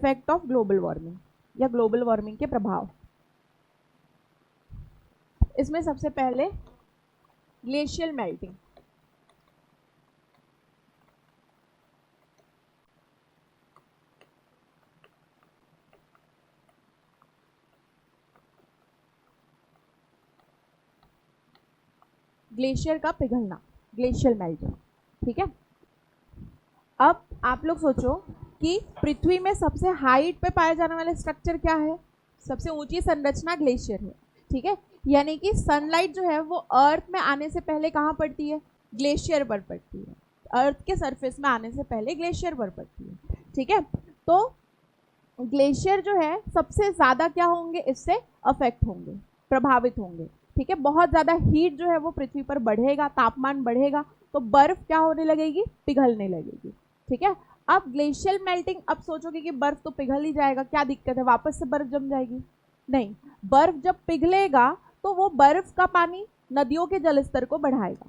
Effect of global warming या global warming के प्रभाव। इसमें सबसे पहले ग्लेशियल मेल्टिंग। ग्लेशियर का पिघलना, ग्लेशियल मेल्टिंग, ठीक है। अब आप लोग सोचो कि पृथ्वी में सबसे हाइट पे पाया जाने वाला स्ट्रक्चर क्या है? सबसे ऊंची संरचना ग्लेशियर है, ठीक है। यानी कि सनलाइट जो है वो अर्थ में आने से पहले कहाँ पड़ती है? ग्लेशियर पर पड़ती है। अर्थ के सरफेस में आने से पहले ग्लेशियर पर पड़ती है, ठीक है। तो ग्लेशियर जो है सबसे ज़्यादा क्या होंगे? इससे अफेक्ट होंगे, प्रभावित होंगे, ठीक है। बहुत ज़्यादा हीट जो है वो पृथ्वी पर बढ़ेगा, तापमान बढ़ेगा, तो बर्फ क्या होने लगेगी? पिघलने लगेगी, ठीक है। अब ग्लेशियल मेल्टिंग, अब सोचोगे कि बर्फ तो पिघल ही जाएगा, क्या दिक्कत है, वापस से बर्फ जम जाएगी? नहीं, बर्फ जब पिघलेगा तो वो बर्फ का पानी नदियों के जलस्तर को बढ़ाएगा,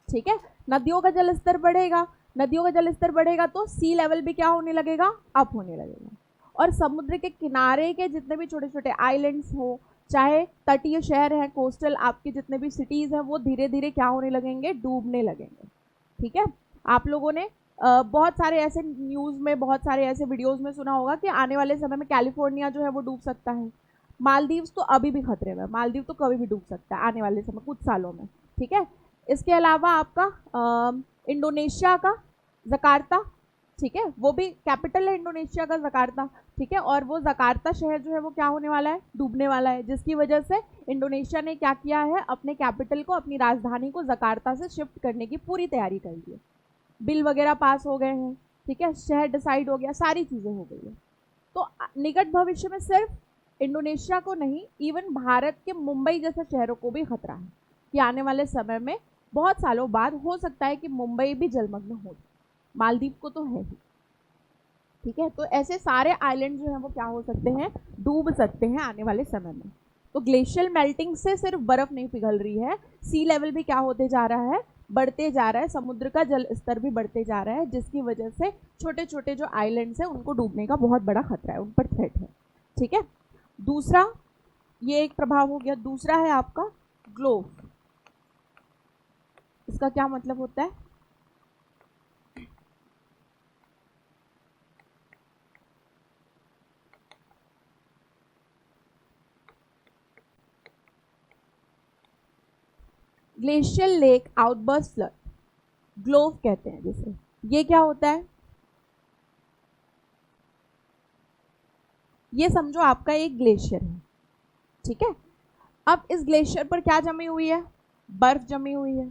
ठीक है। नदियों का जलस्तर बढ़ेगा, नदियों का जलस्तर बढ़ेगा तो सी लेवल भी क्या होने लगेगा? अप होने लगेगा। और समुद्र के किनारे के जितने भी छोटे छोटे आइलैंड्स हो, चाहे तटीय शहर हैं, कोस्टल आपके जितने भी सिटीज़ हैं, वो धीरे धीरे क्या होने लगेंगे? डूबने लगेंगे, ठीक है। आप लोगों ने बहुत सारे ऐसे न्यूज़ में, बहुत सारे ऐसे वीडियोस में सुना होगा कि आने वाले समय में कैलिफोर्निया जो है वो डूब सकता है। मालदीव्स तो अभी भी खतरे में, मालदीव तो कभी भी डूब सकता है आने वाले समय, कुछ सालों में, ठीक है। इसके अलावा आपका इंडोनेशिया का जकार्ता, ठीक है, वो भी कैपिटल है इंडोनेशिया का, जकार्ता, ठीक है। और वो जकार्ता शहर जो है वो क्या होने वाला है? डूबने वाला है, जिसकी वजह से इंडोनेशिया ने क्या किया है? अपने कैपिटल को, अपनी राजधानी को जकार्ता से शिफ्ट करने की पूरी तैयारी कर ली है। बिल वगैरह पास हो गए हैं, ठीक है, शहर डिसाइड हो गया, सारी चीज़ें हो गई है। तो निकट भविष्य में सिर्फ इंडोनेशिया को नहीं, इवन भारत के मुंबई जैसे शहरों को भी खतरा है कि आने वाले समय में बहुत सालों बाद हो सकता है कि मुंबई भी जलमग्न हो। मालदीव को तो है ही, ठीक है। तो ऐसे सारे आइलैंड जो हैं वो क्या हो सकते हैं? डूब सकते हैं आने वाले समय में। तो ग्लेशियल मेल्टिंग से सिर्फ बर्फ नहीं पिघल रही है, सी लेवल भी क्या होते जा रहा है? बढ़ते जा रहा है, समुद्र का जल स्तर भी बढ़ते जा रहा है, जिसकी वजह से छोटे छोटे जो आइलैंड्स हैं उनको डूबने का बहुत बड़ा खतरा है, उन पर थ्रेट है, ठीक है। दूसरा, ये एक प्रभाव हो गया। दूसरा है आपका ग्लोव। इसका क्या मतलब होता है? ग्लेशियल लेक आउटबर्स्ट फ्लड, ग्लोव कहते हैं जिसे। ये क्या होता है? ये समझो आपका एक ग्लेशियर है, ठीक है। अब इस ग्लेशियर पर क्या जमी हुई है? बर्फ जमी हुई है।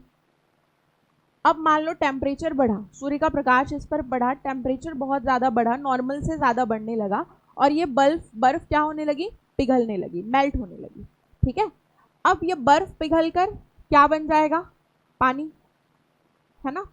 अब मान लो टेम्परेचर बढ़ा, सूर्य का प्रकाश इस पर बढ़ा, टेम्परेचर बहुत ज़्यादा बढ़ा, नॉर्मल से ज़्यादा बढ़ने लगा, और ये बर्फ क्या होने लगी? पिघलने लगी, मेल्ट होने लगी, ठीक है। अब ये बर्फ पिघल कर क्या बन जाएगा? पानी, है ना।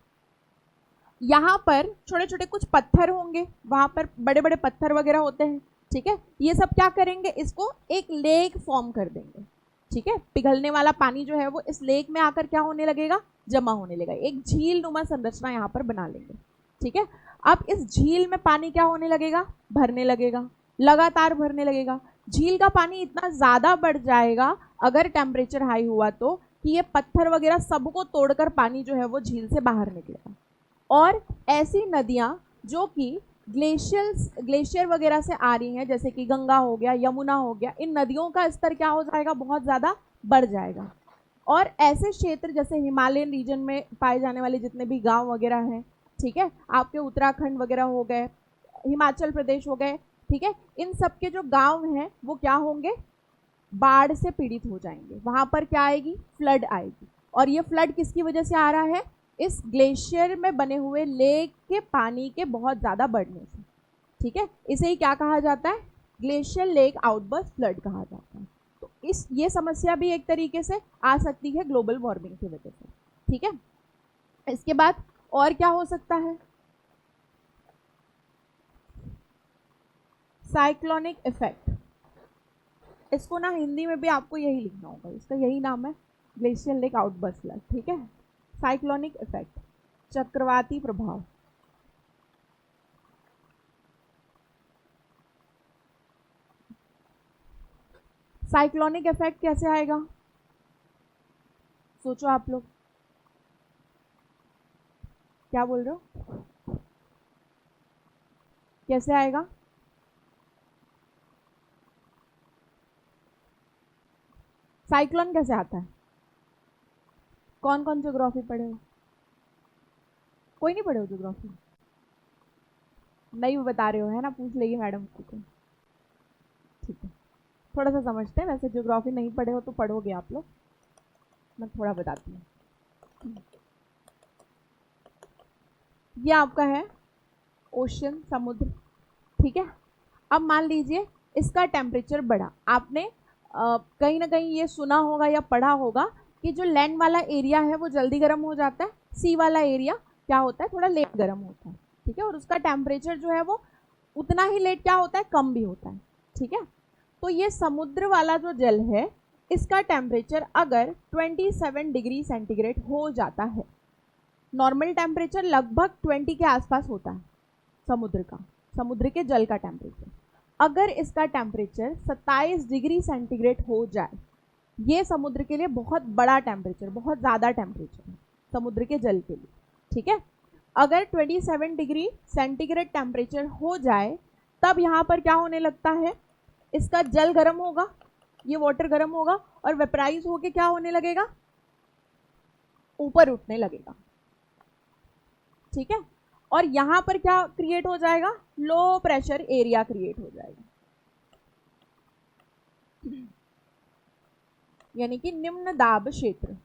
यहाँ पर छोटे छोटे कुछ पत्थर होंगे, वहां पर बड़े बड़े पत्थर वगैरह होते हैं, ठीक है। ये सब क्या करेंगे? इसको एक लेक फॉर्म कर देंगे, ठीक है। पिघलने वाला पानी जो है वो इस लेक में आकर क्या होने लगेगा? जमा होने लगेगा, एक झील नुमा संरचना यहाँ पर बना लेंगे, ठीक है। अब इस झील में पानी क्या होने लगेगा? भरने लगेगा, लगातार भरने लगेगा। झील का पानी इतना ज़्यादा बढ़ जाएगा अगर टेम्परेचर हाई हुआ तो, कि ये पत्थर वगैरह सबको तोड़कर पानी जो है वो झील से बाहर निकलेगा। और ऐसी नदियाँ जो कि ग्लेशियर वगैरह से आ रही हैं, जैसे कि गंगा हो गया, यमुना हो गया, इन नदियों का स्तर क्या हो जाएगा? बहुत ज़्यादा बढ़ जाएगा। और ऐसे क्षेत्र जैसे हिमालयन रीजन में पाए जाने वाले जितने भी गांव वगैरह हैं, ठीक है, आपके उत्तराखंड वगैरह हो गए, हिमाचल प्रदेश हो गए, ठीक है, इन सब के जो गांव हैं वो क्या होंगे? बाढ़ से पीड़ित हो जाएंगे। वहां पर क्या आएगी? फ्लड आएगी। और ये फ्लड किसकी वजह से आ रहा है? इस ग्लेशियर में बने हुए लेक के पानी के बहुत ज़्यादा बढ़ने से, ठीक है। इसे ही क्या कहा जाता है? ग्लेशियल लेक आउटबर्स्ट फ्लड कहा जाता है। तो ये समस्या भी एक तरीके से आ सकती है ग्लोबल वार्मिंग की वजह से, ठीक है। इसके बाद और क्या हो सकता है? Cyclonic effect. इसको ना हिंदी में भी आपको यही लिखना होगा, इसका यही नाम है, ग्लेशियल लेक आउटबर्स्ट फ्लड, ठीक है। साइक्लोनिक इफेक्ट, चक्रवाती प्रभाव। साइक्लोनिक इफेक्ट कैसे आएगा, सोचो आप लोग, क्या बोल रहे हो, कैसे आएगा? साइक्लोन कैसे आता है? कौन कौन ज्योग्राफी पढ़े हो? कोई नहीं पढ़े हो ज्योग्राफी? नहीं बता रहे हो है ना, पूछ लेगी मैडम को। ठीक है, थोड़ा सा समझते हैं, वैसे ज्योग्राफी नहीं पढ़े हो तो पढ़ोगे आप लोग, मैं थोड़ा बताती हूँ। ये आपका है ओशन, समुद्र, ठीक है। अब मान लीजिए इसका टेम्परेचर बढ़ा, आपने कहीं ना कहीं ये सुना होगा या पढ़ा होगा कि जो लैंड वाला एरिया है वो जल्दी गर्म हो जाता है, सी वाला एरिया क्या होता है, थोड़ा लेट गर्म होता है, ठीक है। और उसका टेम्परेचर जो है वो उतना ही लेट क्या होता है, कम भी होता है, ठीक है। तो ये समुद्र वाला जो जल है, इसका टेम्परेचर अगर 27 डिग्री सेंटीग्रेड हो जाता है, नॉर्मल टेम्परेचर लगभग 20 के आसपास होता है समुद्र का, समुद्र के जल का टेम्परेचर, अगर इसका टेम्परेचर 27 डिग्री सेंटीग्रेड हो जाए, ये समुद्र के लिए बहुत बड़ा टेम्परेचर, बहुत ज़्यादा टेम्परेचर है समुद्र के जल के लिए, ठीक है। अगर 27 डिग्री सेंटीग्रेड टेम्परेचर हो जाए, तब यहाँ पर क्या होने लगता है, इसका जल गर्म होगा, ये वाटर गर्म होगा और वेपराइज होके क्या होने लगेगा, ऊपर उठने लगेगा, ठीक है। और यहां पर क्या क्रिएट हो जाएगा, लो प्रेशर एरिया क्रिएट हो जाएगा, यानी कि निम्न दाब क्षेत्र।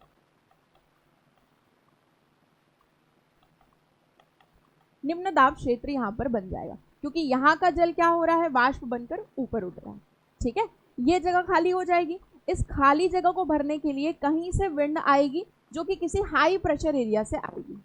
निम्न दाब क्षेत्र यहां पर बन जाएगा, क्योंकि यहां का जल क्या हो रहा है, वाष्प बनकर ऊपर उठ रहा है, ठीक है। ये जगह खाली हो जाएगी, इस खाली जगह को भरने के लिए कहीं से विंड आएगी, जो कि किसी हाई प्रेशर एरिया से आएगी।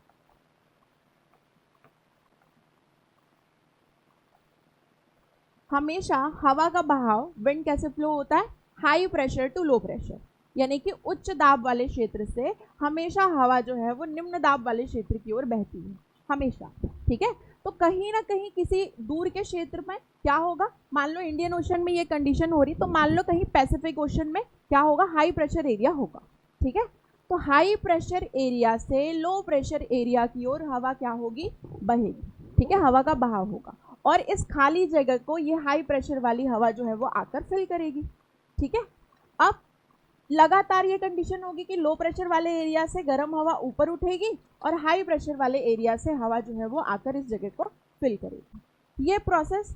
हमेशा हवा का बहाव, विंड कैसे फ्लो होता है, high pressure to low pressure, यानी कि उच्च दाब वाले क्षेत्र से हमेशा हवा जो है वो निम्न दाब वाले क्षेत्र की ओर बहती है, हमेशा, ठीक है। तो कहीं ना कहीं किसी दूर के क्षेत्र में क्या होगा, मान लो इंडियन ओशन में ये कंडीशन हो रही, तो मान लो कहीं पैसिफिक ओशन में क्या होगा, हाई प्रेशर एरिया होगा, ठीक है। तो हाई प्रेशर एरिया से लो प्रेशर एरिया की ओर हवा क्या होगी, बहेगी, ठीक है, हवा का बहाव होगा, और इस खाली जगह को ये हाई प्रेशर वाली हवा जो है वो आकर फिल करेगी, ठीक है। अब लगातार ये कंडीशन होगी कि लो प्रेशर वाले एरिया से गर्म हवा ऊपर उठेगी और हाई प्रेशर वाले एरिया से हवा जो है वो आकर इस जगह को फिल करेगी। ये प्रोसेस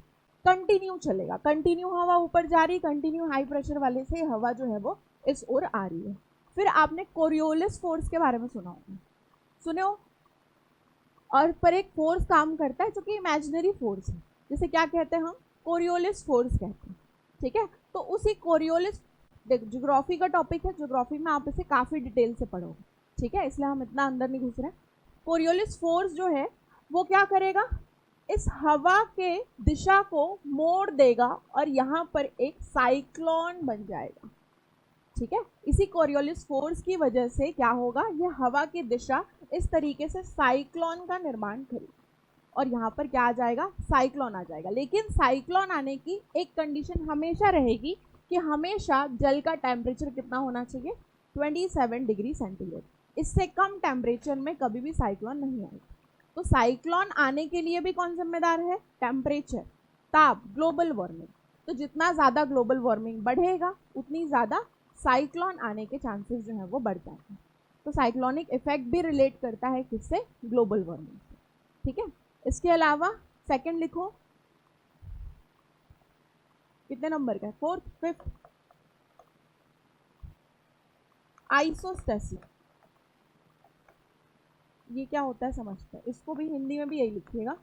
कंटिन्यू चलेगा, कंटिन्यू हवा ऊपर जा रही, कंटिन्यू हाई प्रेशर वाले से हवा जो है वो इस ओर आ रही है। फिर आपने कोरियोलिस फोर्स के बारे में सुना होगा, सुने हो, और पर एक फोर्स काम करता है जो कि इमेजिनरी फोर्स है, जिसे क्या कहते हैं हम, कोरियोलिस फोर्स कहते हैं, ठीक है। तो उसी कोरियोलिस, ज्योग्राफी का टॉपिक है, ज्योग्राफी में आप इसे काफ़ी डिटेल से पढ़ोगे, ठीक है, इसलिए हम इतना अंदर नहीं घुस रहे। कोरियोलिस फोर्स जो है वो क्या करेगा, इस हवा के दिशा को मोड़ देगा और यहाँ पर एक साइक्लोन बन जाएगा, ठीक है। इसी कोरियोलिस फोर्स की वजह से क्या होगा, ये हवा की दिशा इस तरीके से साइक्लोन का निर्माण करेगी और यहाँ पर क्या आ जाएगा, साइक्लोन आ जाएगा। लेकिन साइक्लोन आने की एक कंडीशन हमेशा रहेगी कि हमेशा जल का टेम्परेचर कितना होना चाहिए, 27 डिग्री सेंटीग्रेड, इससे कम टेम्परेचर में कभी भी साइक्लोन नहीं आएगा। तो साइक्लोन आने के लिए भी कौन जिम्मेदार है, टेम्परेचर, ताप, ग्लोबल वार्मिंग। तो जितना ज़्यादा ग्लोबल वार्मिंग बढ़ेगा उतनी ज़्यादा साइक्लोन आने के चांसेस जो है वो बढ़ जाते हैं। तो साइक्लोनिक इफेक्ट भी रिलेट करता है किससे, ग्लोबल वार्मिंग से, ठीक है। इसके अलावा सेकंड लिखो, कितने नंबर का है, फोर्थ फिफ्थ, आइसोस्टेसिस। ये क्या होता है समझते हैं, इसको भी हिंदी में भी यही लिखिएगा,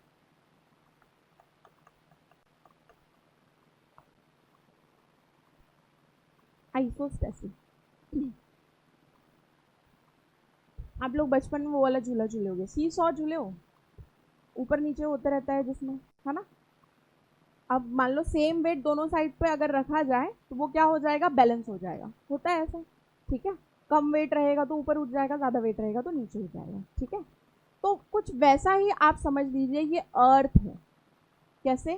आइसोस्टेसिस। आप लोग बचपन में वो वाला झूला झूले होगे, सी सॉ झूले हो, ऊपर नीचे होता रहता है जिसमें, है ना। अब मान लो सेम वेट दोनों साइड पे अगर रखा जाए तो वो क्या हो जाएगा, बैलेंस हो जाएगा, होता है ऐसा, ठीक है। कम वेट रहेगा तो ऊपर उठ जाएगा, ज़्यादा वेट रहेगा तो नीचे हो जाएगा, ठीक है। तो कुछ वैसा ही आप समझ लीजिए, ये अर्थ है। कैसे,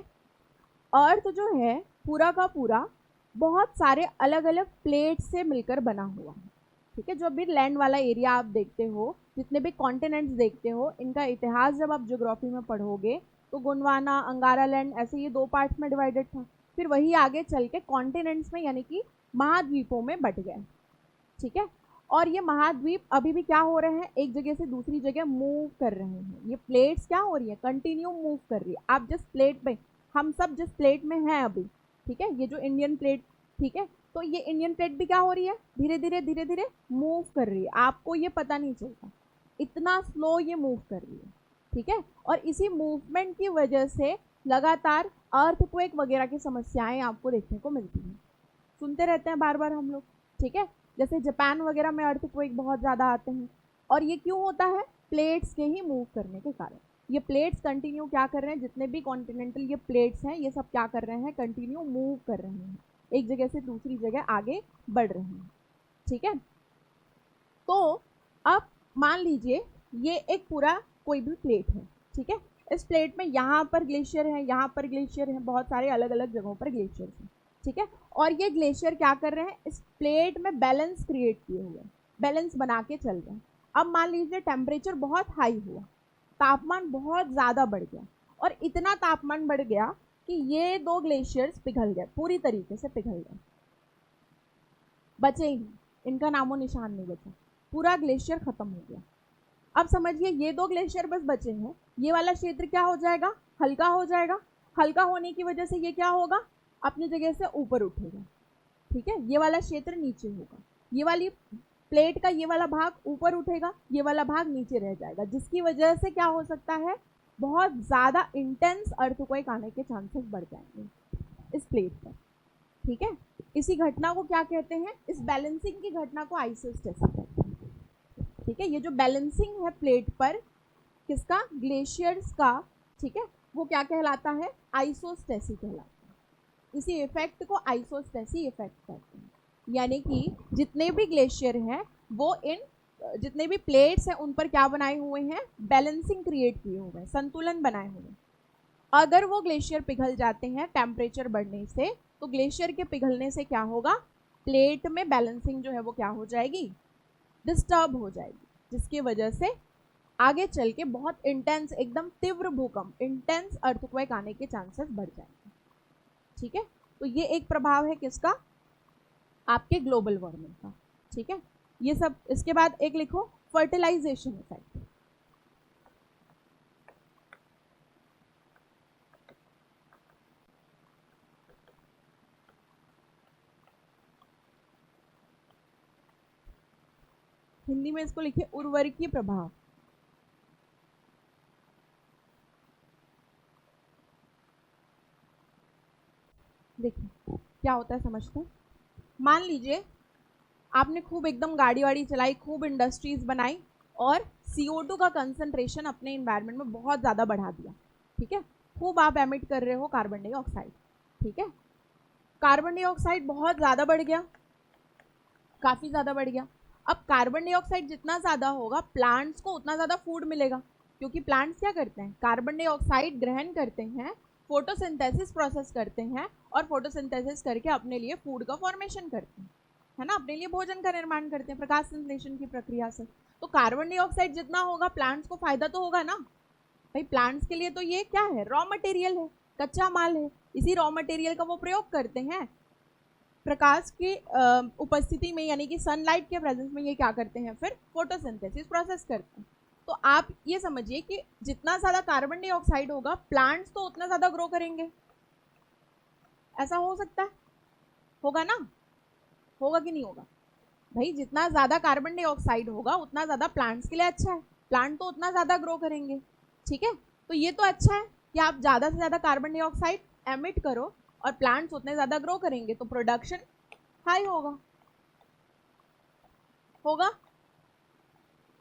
अर्थ जो है पूरा का पूरा बहुत सारे अलग अलग प्लेट से मिलकर बना हुआ है। ठीक है, जो भी लैंड वाला एरिया आप देखते हो, जितने भी कॉन्टिनेंट्स देखते हो, इनका इतिहास जब आप ज्योग्राफी में पढ़ोगे तो गोंडवाना, अंगारा लैंड, ऐसे ये दो पार्ट्स में डिवाइडेड था। फिर वही आगे चल के कॉन्टिनेंट्स में यानी कि महाद्वीपों में बट गए। ठीक है, और ये महाद्वीप अभी भी क्या हो रहे हैं, एक जगह से दूसरी जगह मूव कर रहे हैं। ये प्लेट्स क्या हो रही है, कंटिन्यू मूव कर रही है। आप जिस प्लेट में, हम सब जिस प्लेट में हैं अभी, ठीक है, ये जो इंडियन प्लेट, ठीक है, तो ये इंडियन प्लेट भी क्या हो रही है, धीरे धीरे मूव कर रही है। आपको ये पता नहीं चलता, इतना स्लो ये मूव कर रही है। ठीक है, और इसी मूवमेंट की वजह से लगातार अर्थक्वेक वगैरह की समस्याएं आपको देखने को मिलती हैं, सुनते रहते हैं बार बार हम लोग। ठीक है, जैसे जापान वगैरह में अर्थक्वेक बहुत ज़्यादा आते हैं, और ये क्यों होता है, प्लेट्स के ही मूव करने के कारण। ये प्लेट्स कंटिन्यू क्या कर रहे हैं, जितने भी कॉन्टिनेंटल ये प्लेट्स हैं, ये सब क्या कर रहे हैं, कंटिन्यू मूव कर रहे हैं, एक जगह से दूसरी जगह आगे बढ़ रहे हैं। ठीक है, तो अब मान लीजिए ये एक पूरा कोई भी प्लेट है। ठीक है, इस प्लेट में यहाँ पर ग्लेशियर है, यहाँ पर ग्लेशियर है, बहुत सारे अलग अलग जगहों पर ग्लेशियर हैं। ठीक है, और ये ग्लेशियर क्या कर रहे हैं, इस प्लेट में बैलेंस क्रिएट किए हुए, बैलेंस बना के चल रहे हैं। अब मान लीजिए टेम्परेचर बहुत हाई हुआ, तापमान बहुत ज़्यादा बढ़ गया, और इतना तापमान बढ़ गया कि ये दो ग्लेशियर्स पिघल गए, पूरी तरीके से पिघल गए, बचे ही नहीं, इनका नामो निशान नहीं बचा, पूरा ग्लेशियर खत्म हो गया। अब समझिए ये दो ग्लेशियर बस बचे हैं, ये वाला क्षेत्र क्या हो जाएगा, हल्का हो जाएगा। हल्का होने की वजह से ये क्या होगा, अपनी जगह से ऊपर उठेगा। ठीक है, ये वाला क्षेत्र नीचे होगा, ये वाली प्लेट का ये वाला भाग ऊपर उठेगा, ये वाला भाग नीचे रह जाएगा, जिसकी वजह से क्या हो सकता है, बहुत ज़्यादा इंटेंस अर्थक्वेक आने के चांसेस बढ़ जाएंगे इस प्लेट पर। ठीक है, इसी घटना को क्या कहते हैं, इस बैलेंसिंग की घटना को आइसोस्टेसिस कहते हैं। ठीक है, ये जो बैलेंसिंग है प्लेट पर किसका, ग्लेशियर्स का, ठीक है, वो क्या कहलाता है, आइसोस्टेसी कहलाता है। इसी इफेक्ट को आइसोस्टेसी इफेक्ट कहते हैं। यानी कि जितने भी ग्लेशियर हैं वो इन जितने भी प्लेट्स हैं उन पर क्या बनाए हुए हैं, बैलेंसिंग क्रिएट किए हुए हैं, संतुलन बनाए हुए हैं। अगर वो ग्लेशियर पिघल जाते हैं टेम्परेचर बढ़ने से, तो ग्लेशियर के पिघलने से क्या होगा, प्लेट में बैलेंसिंग जो है वो क्या हो जाएगी, डिस्टर्ब हो जाएगी, जिसकी वजह से आगे चल के बहुत इंटेंस, एकदम तीव्र भूकंप, इंटेंस अर्थक्वेक आने के चांसेस बढ़ जाएंगे। ठीक है, तो ये एक प्रभाव है किसका, आपके ग्लोबल वार्मिंग का। ठीक है, ये सब, इसके बाद एक लिखो फर्टिलाइजेशन इफेक्ट। हिंदी में इसको लिखिए उर्वरकीय प्रभाव। देखिए क्या होता है, समझते हैं। मान लीजिए आपने खूब एकदम गाड़ी वाड़ी चलाई, खूब इंडस्ट्रीज बनाई, और CO2 का कंसंट्रेशन अपने इन्वायरमेंट में बहुत ज़्यादा बढ़ा दिया। ठीक है, खूब आप एमिट कर रहे हो कार्बन डाइऑक्साइड। ठीक है, कार्बन डाइऑक्साइड बहुत ज़्यादा बढ़ गया, काफ़ी ज़्यादा बढ़ गया। अब कार्बन डाइऑक्साइड जितना ज़्यादा होगा, प्लांट्स को उतना ज़्यादा फूड मिलेगा, क्योंकि प्लांट्स क्या करते हैं, कार्बन डाइऑक्साइड ग्रहण करते हैं, फोटोसिंथेसिस प्रोसेस करते हैं, और फोटोसिंथेसिस करके अपने लिए फूड का फॉर्मेशन करते हैं, है ना, अपने लिए भोजन का निर्माण करते हैं प्रकाश संश्लेषण की प्रक्रिया से। तो कार्बन डाइऑक्साइड जितना होगा, प्लांट्स को फायदा तो होगा ना भाई। प्लांट्स के लिए तो ये क्या है, रॉ मटेरियल है, कच्चा माल है। इसी रॉ मटेरियल का वो प्रयोग करते हैं प्रकाश की उपस्थिति में, यानी कि सनलाइट के प्रेजेंस में ये क्या करते हैं, फिर फोटोसिंथेसिस प्रोसेस करते हैं। तो आप ये समझिए कि जितना ज़्यादा कार्बन डाइऑक्साइड होगा, प्लांट्स तो उतना ज़्यादा ग्रो करेंगे। ऐसा हो सकता है, होगा ना, होगा कि नहीं होगा भाई। जितना ज़्यादा कार्बन डाइऑक्साइड होगा उतना ज़्यादा प्लांट्स के लिए अच्छा है, प्लांट तो उतना ज़्यादा ग्रो करेंगे। ठीक है, तो ये तो अच्छा है कि आप ज़्यादा से ज़्यादा कार्बन डाइऑक्साइड एमिट करो और प्लांट्स उतने ज़्यादा ग्रो करेंगे, तो प्रोडक्शन हाई होगा, होगा।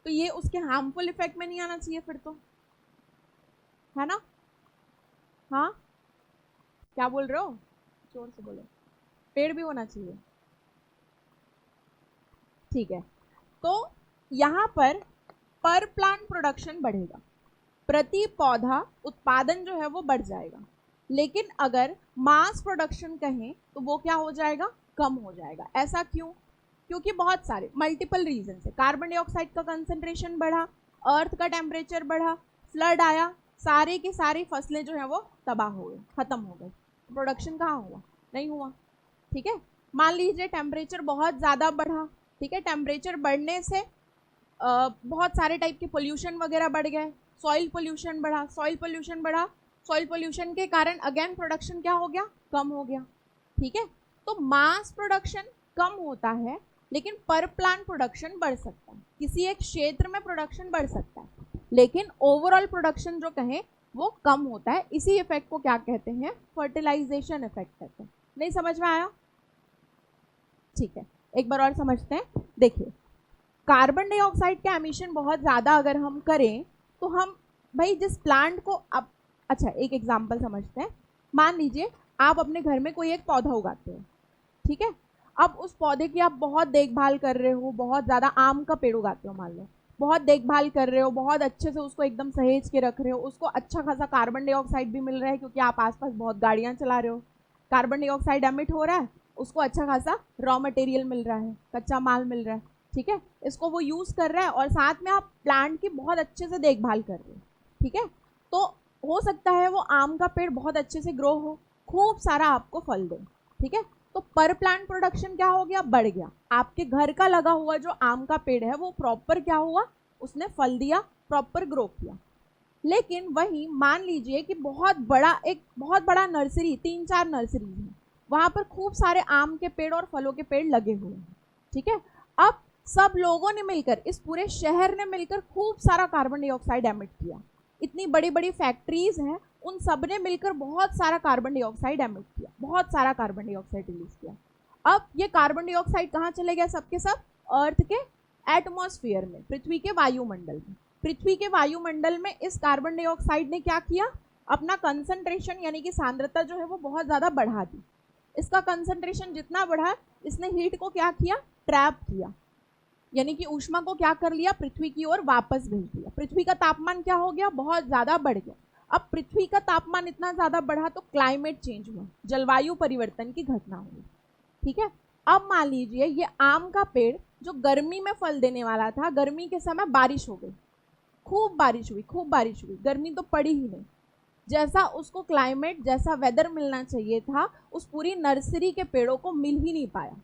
तो ये उसके हार्मफुल इफेक्ट में नहीं आना चाहिए फिर तो, है ना। हाँ, क्या बोल रहे हो, जोर से बोलो। पेड़ भी होना चाहिए, ठीक है। तो यहाँ पर प्लांट प्रोडक्शन बढ़ेगा, प्रति पौधा उत्पादन जो है वो बढ़ जाएगा। लेकिन अगर मास प्रोडक्शन कहें तो वो क्या हो जाएगा, कम हो जाएगा। ऐसा क्यों? क्योंकि बहुत सारे मल्टीपल रीजन है। कार्बन डाइऑक्साइड का कंसंट्रेशन बढ़ा, अर्थ का टेम्परेचर बढ़ा, फ्लड आया, सारी की सारी फसलें जो है वो तबाह हो गई, खत्म हो गई। प्रोडक्शन कहाँ हुआ? नहीं हुआ। ठीक है, मान लीजिए टेम्परेचर बहुत ज़्यादा बढ़ा। ठीक है, टेम्परेचर बढ़ने से बहुत सारे टाइप के पोल्यूशन वगैरह बढ़ गए, सॉइल पोल्यूशन बढ़ा, सॉइल पोल्यूशन बढ़ा, सॉइल पोल्यूशन के कारण अगेन प्रोडक्शन क्या हो गया, कम हो गया। ठीक है, तो मास प्रोडक्शन कम होता है लेकिन पर प्लांट प्रोडक्शन बढ़ सकता है। किसी एक क्षेत्र में प्रोडक्शन बढ़ सकता है लेकिन ओवरऑल प्रोडक्शन जो कहें वो कम होता है। इसी इफेक्ट को क्या कहते हैं? फर्टिलाइजेशन इफेक्ट कहते हैं। नहीं समझ में आया? ठीक है, एक बार और समझते हैं। देखिए, कार्बन डाइऑक्साइड के एमिशन बहुत ज़्यादा अगर हम करें तो हम भाई जिस प्लांट को अब, अच्छा एक एग्जांपल समझते हैं। मान लीजिए आप अपने घर में कोई एक पौधा उगाते हो। ठीक है, अब उस पौधे की आप बहुत देखभाल कर रहे हो, बहुत ज़्यादा आम का पेड़ उगाते हो मान लो, बहुत देखभाल कर रहे हो, बहुत अच्छे से उसको एकदम सहेज के रख रहे हो, उसको अच्छा खासा कार्बन डाइऑक्साइड भी मिल रहा है क्योंकि आप आसपास बहुत गाड़ियाँ चला रहे हो, कार्बन डाइऑक्साइड एमिट हो रहा है, उसको अच्छा खासा रॉ मटेरियल मिल रहा है, कच्चा माल मिल रहा है। ठीक है, इसको वो यूज़ कर रहा है और साथ में आप प्लांट की बहुत अच्छे से देखभाल कर रहे हो। ठीक है, तो हो सकता है वो आम का पेड़ बहुत अच्छे से ग्रो हो, खूब सारा आपको फल दे। ठीक है, तो पर प्लांट प्रोडक्शन क्या हो गया, बढ़ गया। आपके घर का लगा हुआ जो आम का पेड़ है वो प्रॉपर क्या हुआ, उसने फल दिया, प्रॉपर ग्रो किया। लेकिन वही मान लीजिए कि बहुत बड़ा नर्सरी, 3-4 नर्सरीज हैं, वहां पर खूब सारे आम के पेड़ और फलों के पेड़ लगे हुए हैं। ठीक है, अब सब लोगों ने मिलकर, इस पूरे शहर ने मिलकर खूब सारा कार्बन डाइऑक्साइड एमिट किया। इतनी बड़ी बड़ी फैक्ट्रीज हैं, उन सब ने मिलकर बहुत सारा कार्बन डाइऑक्साइड एमिट किया, बहुत सारा कार्बन डाइऑक्साइड रिलीज किया। अब ये कार्बन डाइऑक्साइड कहाँ चले गए? सबके सब अर्थ के एटमॉस्फेयर में, पृथ्वी के वायुमंडल में। पृथ्वी के वायुमंडल में इस कार्बन डाइऑक्साइड ने क्या किया, अपना कंसंट्रेशन यानी कि सांद्रता जो है वो बहुत ज़्यादा बढ़ा दी। इसका कंसंट्रेशन जितना बढ़ा, इसने हीट को क्या किया, ट्रैप किया, यानी कि ऊष्मा को क्या कर लिया, पृथ्वी की ओर वापस भेज दिया। पृथ्वी का तापमान क्या हो गया, बहुत ज़्यादा बढ़ गया। अब पृथ्वी का तापमान इतना ज़्यादा बढ़ा तो क्लाइमेट चेंज हुआ, जलवायु परिवर्तन की घटना हुई। ठीक है, अब मान लीजिए ये आम का पेड़ जो गर्मी में फल देने वाला था, गर्मी के समय बारिश हो गई, खूब बारिश हुई, खूब बारिश हुई, गर्मी तो पड़ी ही नहीं। जैसा उसको क्लाइमेट, जैसा वेदर मिलना चाहिए था, उस पूरी नर्सरी के पेड़ों को मिल ही नहीं पाया।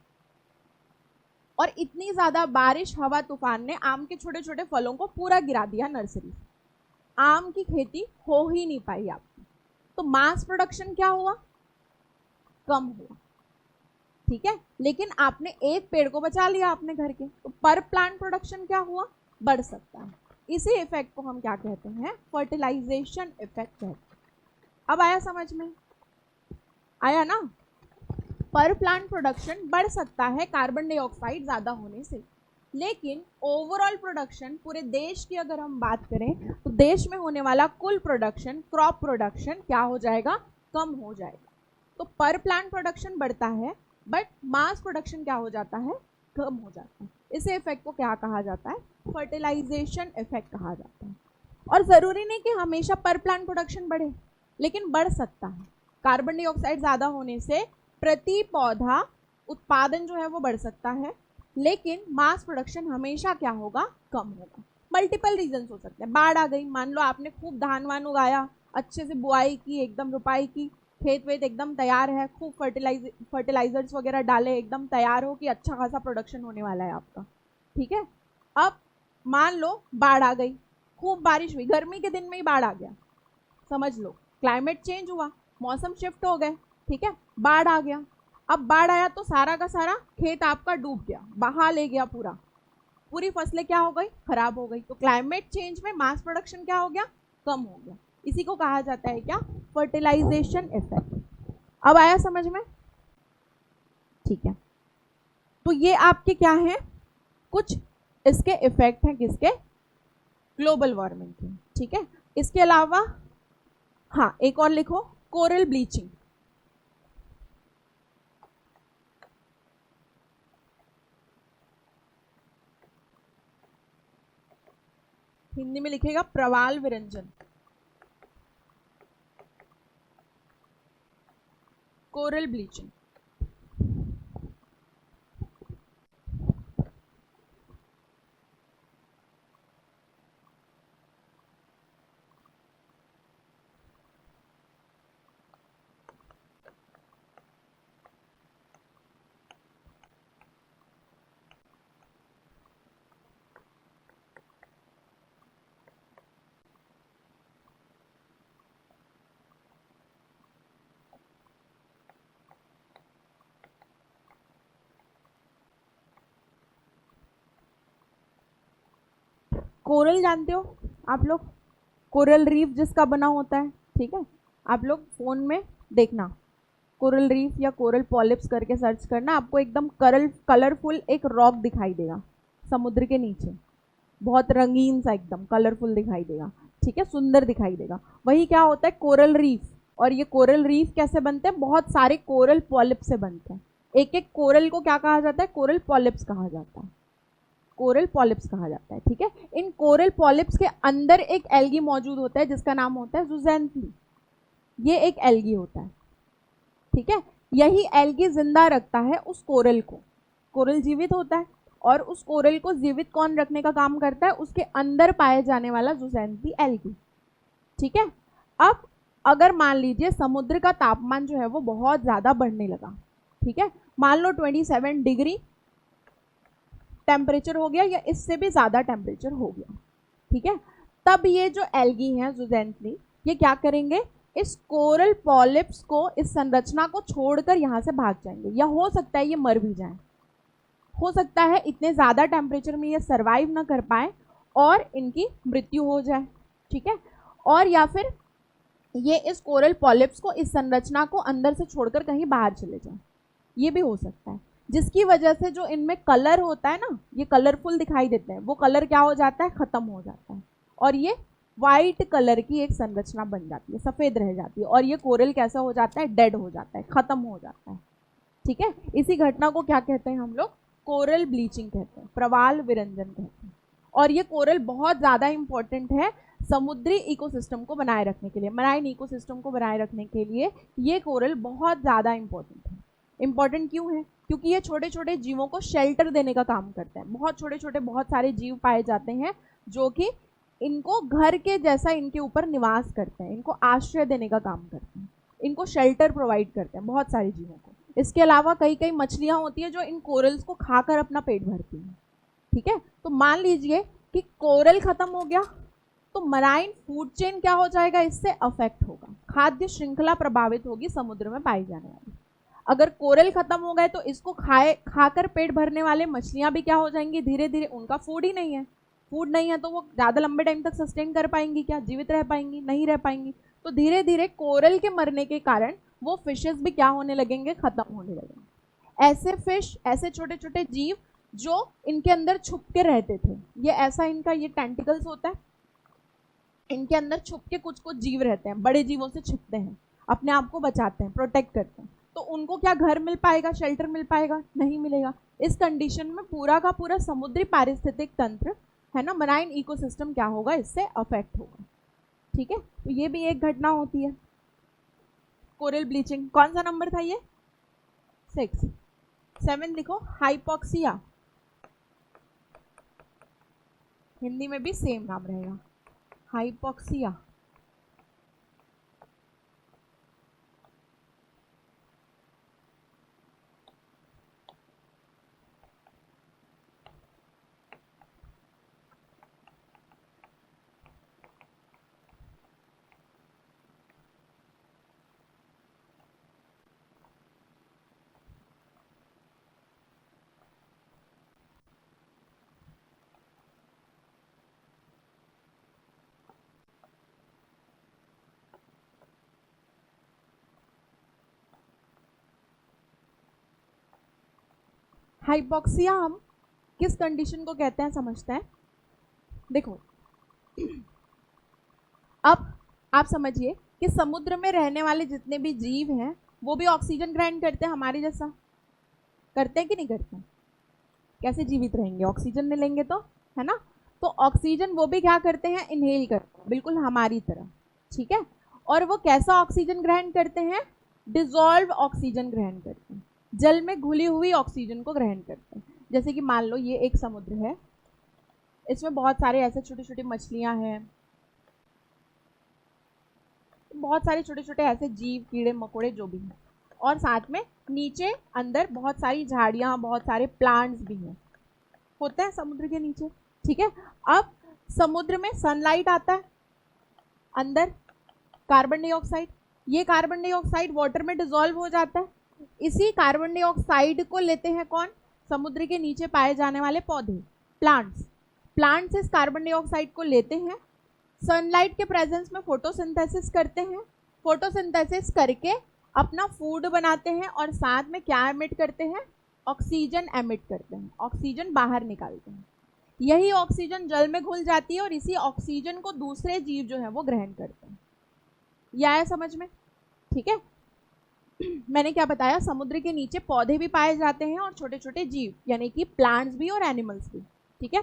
और इतनी ज्यादा बारिश, हवा, तूफान ने आम के छोटे छोटे फलों को पूरा गिरा दिया नर्सरी से। आम की खेती हो ही नहीं पाई आपकी। तो मास प्रोडक्शन क्या हुआ, कम हुआ। ठीक है, लेकिन आपने एक पेड़ को बचा लिया अपने घर के, तो पर प्लांट प्रोडक्शन क्या हुआ, बढ़ सकता है। इसी इफेक्ट को हम क्या कहते हैं, फर्टिलाइजेशन इफेक्ट कहते हैं। अब आया समझ में? आया ना? पर प्लांट प्रोडक्शन बढ़ सकता है कार्बन डाइऑक्साइड ज़्यादा होने से, लेकिन ओवरऑल प्रोडक्शन पूरे देश की अगर हम बात करें तो देश में होने वाला कुल प्रोडक्शन, क्रॉप प्रोडक्शन क्या हो जाएगा, कम हो जाएगा। तो पर प्लांट प्रोडक्शन बढ़ता है बट मास प्रोडक्शन क्या हो जाता है, कम हो जाता है। इस इफेक्ट को क्या कहा जाता है, फर्टिलाइजेशन इफेक्ट कहा जाता है। और ज़रूरी नहीं कि हमेशा पर प्लांट प्रोडक्शन बढ़े, लेकिन बढ़ सकता है। कार्बन डाइऑक्साइड ज़्यादा होने से प्रति पौधा उत्पादन जो है वो बढ़ सकता है, लेकिन मास प्रोडक्शन हमेशा क्या होगा, कम होगा। मल्टीपल रीजन हो सकते हैं। बाढ़ आ गई, मान लो आपने खूब धान वान उगाया, अच्छे से बुआई की, एकदम रुपाई की, खेत वेत एकदम तैयार है, खूब फर्टिलाइजर्स वगैरह डाले, एकदम तैयार हो कि अच्छा खासा प्रोडक्शन होने वाला है आपका। ठीक है, अब मान लो बाढ़ आ गई, खूब बारिश हुई, गर्मी के दिन में ही बाढ़ आ गया, समझ लो क्लाइमेट चेंज हुआ, मौसम शिफ्ट हो गए। ठीक है, बाढ़ आ गया। अब बाढ़ आया तो सारा का सारा खेत आपका डूब गया, बहा ले गया पूरा, पूरी फसलें क्या हो गई, खराब हो गई। तो क्लाइमेट चेंज में मास प्रोडक्शन क्या हो गया, कम हो गया। इसी को कहा जाता है क्या, फर्टिलाइजेशन इफेक्ट। अब आया समझ में? ठीक है, तो ये आपके क्या है, कुछ इसके इफेक्ट हैं, किसके, ग्लोबल वार्मिंग के। ठीक है, इसके अलावा हाँ एक और लिखो, कोरल ब्लीचिंग। हिंदी में लिखेगा प्रवाल विरंजन। Coral bleaching. कोरल जानते हो आप लोग, कोरल रीफ जिसका बना होता है, ठीक है, आप लोग फोन में देखना कोरल रीफ या कोरल पॉलिप्स करके सर्च करना, आपको एकदम कलरफुल एक रॉक दिखाई देगा समुद्र के नीचे, बहुत रंगीन सा एकदम कलरफुल दिखाई देगा, ठीक है, सुंदर दिखाई देगा। वही क्या होता है कोरल रीफ। और ये कोरल रीफ कैसे बनते हैं, बहुत सारे कोरल पॉलिप से बनते हैं। एक एक कोरल को क्या कहा जाता है, कोरल पॉलिप्स कहा जाता है, कोरल पॉलिप्स कहा जाता है, ठीक है। इन कोरल पॉलिप्स के अंदर एक एल्गी मौजूद होता है जिसका नाम होता है ज़ूज़ैंथी। ये एक एल्गी होता है, ठीक है। यही एल्गी जिंदा रखता है उस कोरल को। कोरल जीवित होता है और उस कोरल को जीवित कौन रखने का काम करता है, उसके अंदर पाए जाने वाला ज़ूज़ैंथी एल्गी, ठीक है। अब अगर मान लीजिए समुद्र का तापमान जो है वो बहुत ज़्यादा बढ़ने लगा, ठीक है, मान लो 27 डिग्री टेम्परेचर हो गया या इससे भी ज़्यादा टेम्परेचर हो गया, ठीक है, तब ये जो एल्गी हैं ज़ूज़ैंथी, ये क्या करेंगे, इस कोरल पॉलिप्स को, इस संरचना को छोड़कर यहाँ से भाग जाएंगे, या हो सकता है ये मर भी जाए, हो सकता है इतने ज़्यादा टेम्परेचर में ये सर्वाइव ना कर पाए और इनकी मृत्यु हो जाए, ठीक है। और या फिर ये इस कोरल पॉलिप्स को, इस संरचना को अंदर से छोड़कर कहीं बाहर चले जाए, ये भी हो सकता है, जिसकी वजह से जो इनमें कलर होता है ना, ये कलरफुल दिखाई देते हैं, वो कलर क्या हो जाता है, खत्म हो जाता है और ये वाइट कलर की एक संरचना बन जाती है, सफ़ेद रह जाती है और ये कोरल कैसा हो जाता है, डेड हो जाता है, खत्म हो जाता है, ठीक है। इसी घटना को क्या कहते हैं हम लोग, कोरल ब्लीचिंग कहते हैं, प्रवाल विरंजन कहते हैं। और ये कोरल बहुत ज़्यादा इंपॉर्टेंट है समुद्री इकोसिस्टम को बनाए रखने के लिए, मराइन इकोसिस्टम को बनाए रखने के लिए ये कोरल बहुत ज़्यादा इंपॉर्टेंट है। इंपॉर्टेंट क्यों है, क्योंकि ये छोटे छोटे जीवों को शेल्टर देने का काम करते हैं। बहुत छोटे छोटे बहुत सारे जीव पाए जाते हैं जो कि इनको घर के जैसा इनके ऊपर निवास करते हैं, इनको आश्रय देने का काम करते हैं, इनको शेल्टर प्रोवाइड करते हैं बहुत सारे जीवों को। इसके अलावा कई कई मछलियाँ होती हैं जो इन कोरल्स को खाकर अपना पेट भरती हैं, ठीक है। तो मान लीजिए कि कोरल खत्म हो गया तो मराइन फूड चेन क्या हो जाएगा, इससे अफेक्ट होगा, खाद्य श्रृंखला प्रभावित होगी समुद्र में पाई जाने वाली। अगर कोरल खत्म हो गए तो इसको खाकर पेट भरने वाले मछलियां भी क्या हो जाएंगी, धीरे धीरे उनका फूड ही नहीं है, फूड नहीं है तो वो ज़्यादा लंबे टाइम तक सस्टेन कर पाएंगी क्या, जीवित रह पाएंगी, नहीं रह पाएंगी। तो धीरे धीरे कोरल के मरने के कारण वो फिशेस भी क्या होने लगेंगे, खत्म होने लगेंगे। ऐसे फिश, ऐसे छोटे छोटे जीव जो इनके अंदर छुप के रहते थे, ये ऐसा इनका ये टेंटिकल्स होता है, इनके अंदर छुप के कुछ कुछ जीव रहते हैं, बड़े जीवों से छुपते हैं, अपने आप को बचाते हैं, प्रोटेक्ट करते हैं, तो उनको क्या घर मिल पाएगा, शेल्टर मिल पाएगा, नहीं मिलेगा। इस कंडीशन में पूरा का पूरा समुद्री पारिस्थितिक तंत्र है ना, मराइन इकोसिस्टम क्या होगा, इससे अफेक्ट होगा, ठीक है। तो ये भी एक घटना होती है कोरल ब्लीचिंग। कौन सा नंबर था ये, 6। 7 लिखो, हाइपोक्सिया, हिंदी में भी सेम नाम रहेगा, हाइपोक्सिया। हाइपोक्सिया हम किस कंडीशन को कहते हैं समझते हैं। देखो अब आप समझिए कि समुद्र में रहने वाले जितने भी जीव हैं वो भी ऑक्सीजन ग्रहण करते हैं, हमारे जैसा करते हैं कि नहीं करते हैं, कैसे जीवित रहेंगे, ऑक्सीजन नहीं लेंगे तो, है ना। तो ऑक्सीजन वो भी क्या करते हैं, इनहेल करते हैं, बिल्कुल हमारी तरह, ठीक है। और वो कैसा ऑक्सीजन ग्रहण करते हैं, डिजॉल्व ऑक्सीजन ग्रहण करते हैं, जल में घुली हुई ऑक्सीजन को ग्रहण करते हैं। जैसे कि मान लो ये एक समुद्र है, इसमें बहुत सारे ऐसे छोटी छोटी मछलियां हैं, बहुत सारे छोटे छोटे ऐसे जीव, कीड़े मकोड़े जो भी हैं, और साथ में नीचे अंदर बहुत सारी झाड़ियां, बहुत सारे प्लांट्स भी हैं, होते हैं समुद्र के नीचे। ठीक है, अब समुद्र में सनलाइट आता है, अंदर कार्बन डाइऑक्साइड, ये कार्बन डाइऑक्साइड वाटर में डिसॉल्व हो जाता है। इसी कार्बन डाइऑक्साइड को लेते हैं कौन? समुद्र के नीचे पाए जाने वाले पौधे, प्लांट्स। प्लांट्स इस कार्बन डाइऑक्साइड को लेते हैं, सनलाइट के प्रेजेंस में फोटोसिंथेसिस करते हैं, फोटोसिंथेसिस करके अपना फूड बनाते हैं, और साथ में क्या एमिट करते हैं? ऑक्सीजन एमिट करते हैं, ऑक्सीजन बाहर निकालते हैं। यही ऑक्सीजन जल में घुल जाती है और इसी ऑक्सीजन को दूसरे जीव जो है वो ग्रहण करते हैं। यह आया समझ में? ठीक है, मैंने क्या बताया, समुद्र के नीचे पौधे भी पाए जाते हैं और छोटे छोटे जीव, यानी कि प्लांट्स भी और एनिमल्स भी। ठीक है,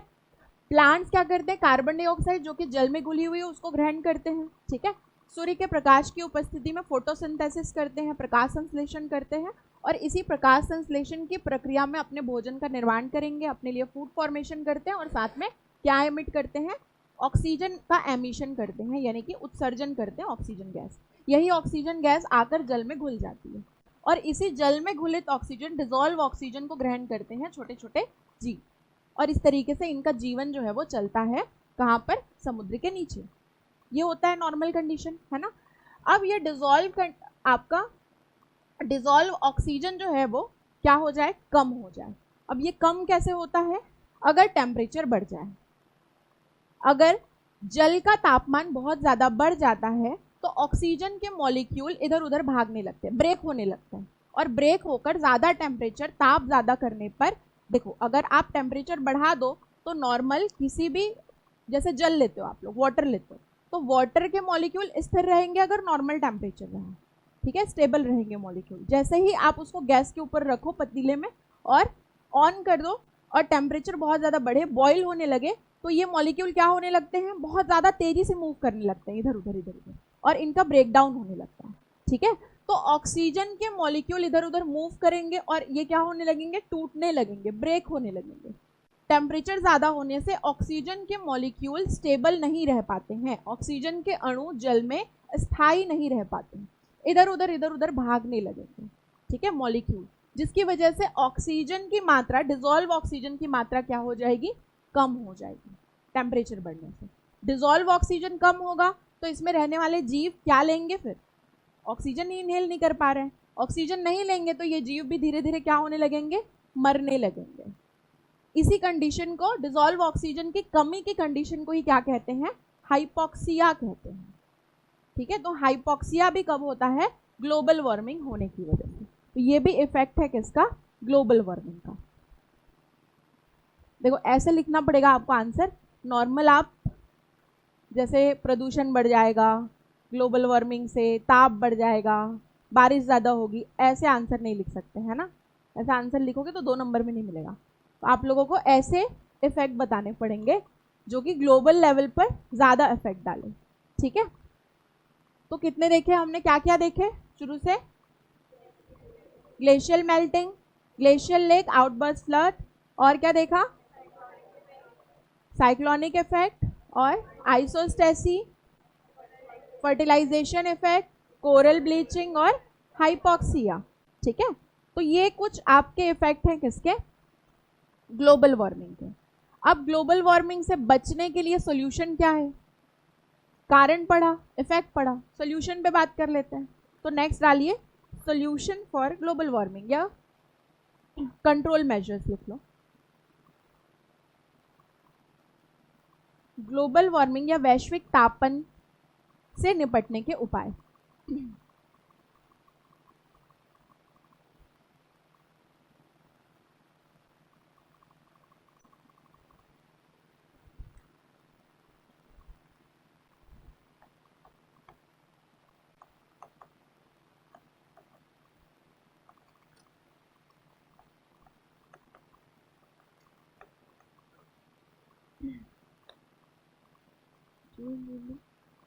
प्लांट्स क्या करते हैं? कार्बन डाइऑक्साइड जो कि जल में घुली हुई है उसको ग्रहण करते हैं। ठीक है, सूर्य के प्रकाश की उपस्थिति में फोटोसिंथेसिस करते हैं, प्रकाश संश्लेषण करते हैं, और इसी प्रकाश संश्लेषण की प्रक्रिया में अपने भोजन का निर्माण करेंगे, अपने लिए फूड फॉर्मेशन करते हैं, और साथ में क्या एमिट करते हैं? ऑक्सीजन का एमिशन करते हैं, यानी कि उत्सर्जन करते हैं ऑक्सीजन गैस। यही ऑक्सीजन गैस आकर जल में घुल जाती है, और इसी जल में घुलित ऑक्सीजन, डिसॉल्व ऑक्सीजन को ग्रहण करते हैं छोटे छोटे जीव, और इस तरीके से इनका जीवन जो है वो चलता है। कहाँ पर? समुद्र के नीचे। ये होता है नॉर्मल कंडीशन, है ना। अब ये आपका डिसॉल्व ऑक्सीजन जो है वो क्या हो जाए? कम हो जाए। अब ये कम कैसे होता है? अगर टेम्परेचर बढ़ जाए, अगर जल का तापमान बहुत ज़्यादा बढ़ जाता है तो ऑक्सीजन के मॉलिक्यूल इधर उधर भागने लगते हैं, ब्रेक होने लगते हैं, और ब्रेक होकर ज़्यादा टेम्परेचर, ताप ज़्यादा करने पर, देखो अगर आप टेम्परेचर बढ़ा दो तो नॉर्मल किसी भी, जैसे जल लेते हो आप लोग, वाटर लेते हो, तो वाटर के मॉलिक्यूल स्थिर रहेंगे अगर नॉर्मल टेम्परेचर रहा। ठीक है, स्टेबल रहेंगे मॉलिक्यूल। जैसे ही आप उसको गैस के ऊपर रखो पतीले में और ऑन कर दो, और टेम्परेचर बहुत ज़्यादा बढ़े, बॉईल होने लगे, तो ये मॉलिक्यूल क्या होने लगते हैं? बहुत ज़्यादा तेज़ी से मूव करने लगते हैं इधर उधर इधर उधर, और इनका ब्रेकडाउन होने लगता है। ठीक है, तो ऑक्सीजन के मॉलिक्यूल इधर उधर मूव करेंगे और ये क्या होने लगेंगे? टूटने लगेंगे, ब्रेक होने लगेंगे। टेम्परेचर ज़्यादा होने से ऑक्सीजन के मॉलिक्यूल स्टेबल नहीं रह पाते हैं, ऑक्सीजन के अणु जल में स्थायी नहीं रह पाते हैं, इधर उधर भागने लगेंगे। ठीक है, मॉलिक्यूल, जिसकी वजह से ऑक्सीजन की मात्रा, डिसॉल्व ऑक्सीजन की मात्रा क्या हो जाएगी? कम हो जाएगी टेम्परेचर बढ़ने से। डिसॉल्व ऑक्सीजन कम होगा तो इसमें रहने वाले जीव क्या लेंगे? फिर ऑक्सीजन ही इनहेल नहीं कर पा रहे हैं, ऑक्सीजन नहीं लेंगे तो ये जीव भी धीरे धीरे क्या होने लगेंगे? मरने लगेंगे। इसी कंडीशन को, डिसॉल्व ऑक्सीजन की कमी की कंडीशन को ही क्या कहते हैं? हाइपोक्सिया कहते हैं। ठीक है, तो हाइपोक्सिया भी कब होता है? ग्लोबल वार्मिंग होने की वजह से। तो ये भी इफेक्ट है किसका? ग्लोबल वार्मिंग का। देखो ऐसे लिखना पड़ेगा आपको आंसर। नॉर्मल आप जैसे प्रदूषण बढ़ जाएगा, ग्लोबल वार्मिंग से ताप बढ़ जाएगा, बारिश ज़्यादा होगी, ऐसे आंसर नहीं लिख सकते, है ना। ऐसा आंसर लिखोगे तो 2 नंबर में नहीं मिलेगा। तो आप लोगों को ऐसे इफेक्ट बताने पड़ेंगे जो कि ग्लोबल लेवल पर ज़्यादा इफेक्ट डाले। ठीक है, तो कितने देखे हमने? क्या क्या देखे शुरू से? Glacial melting, glacial lake outburst flood, और क्या देखा? साइक्लोनिक इफेक्ट, और isostasy, fertilisation effect, coral bleaching, और हाइपोक्सिया। ठीक है, तो ये कुछ आपके इफेक्ट हैं किसके? ग्लोबल वार्मिंग के। अब ग्लोबल वार्मिंग से बचने के लिए सोल्यूशन क्या है? कारण पढ़ा, इफेक्ट पढ़ा, सोल्यूशन पे बात कर लेते हैं। तो नेक्स्ट डालिए सोल्यूशन फॉर ग्लोबल वार्मिंग, या कंट्रोल मेजर्स लिख लो। ग्लोबल वार्मिंग या वैश्विक तापन से निपटने के उपाय।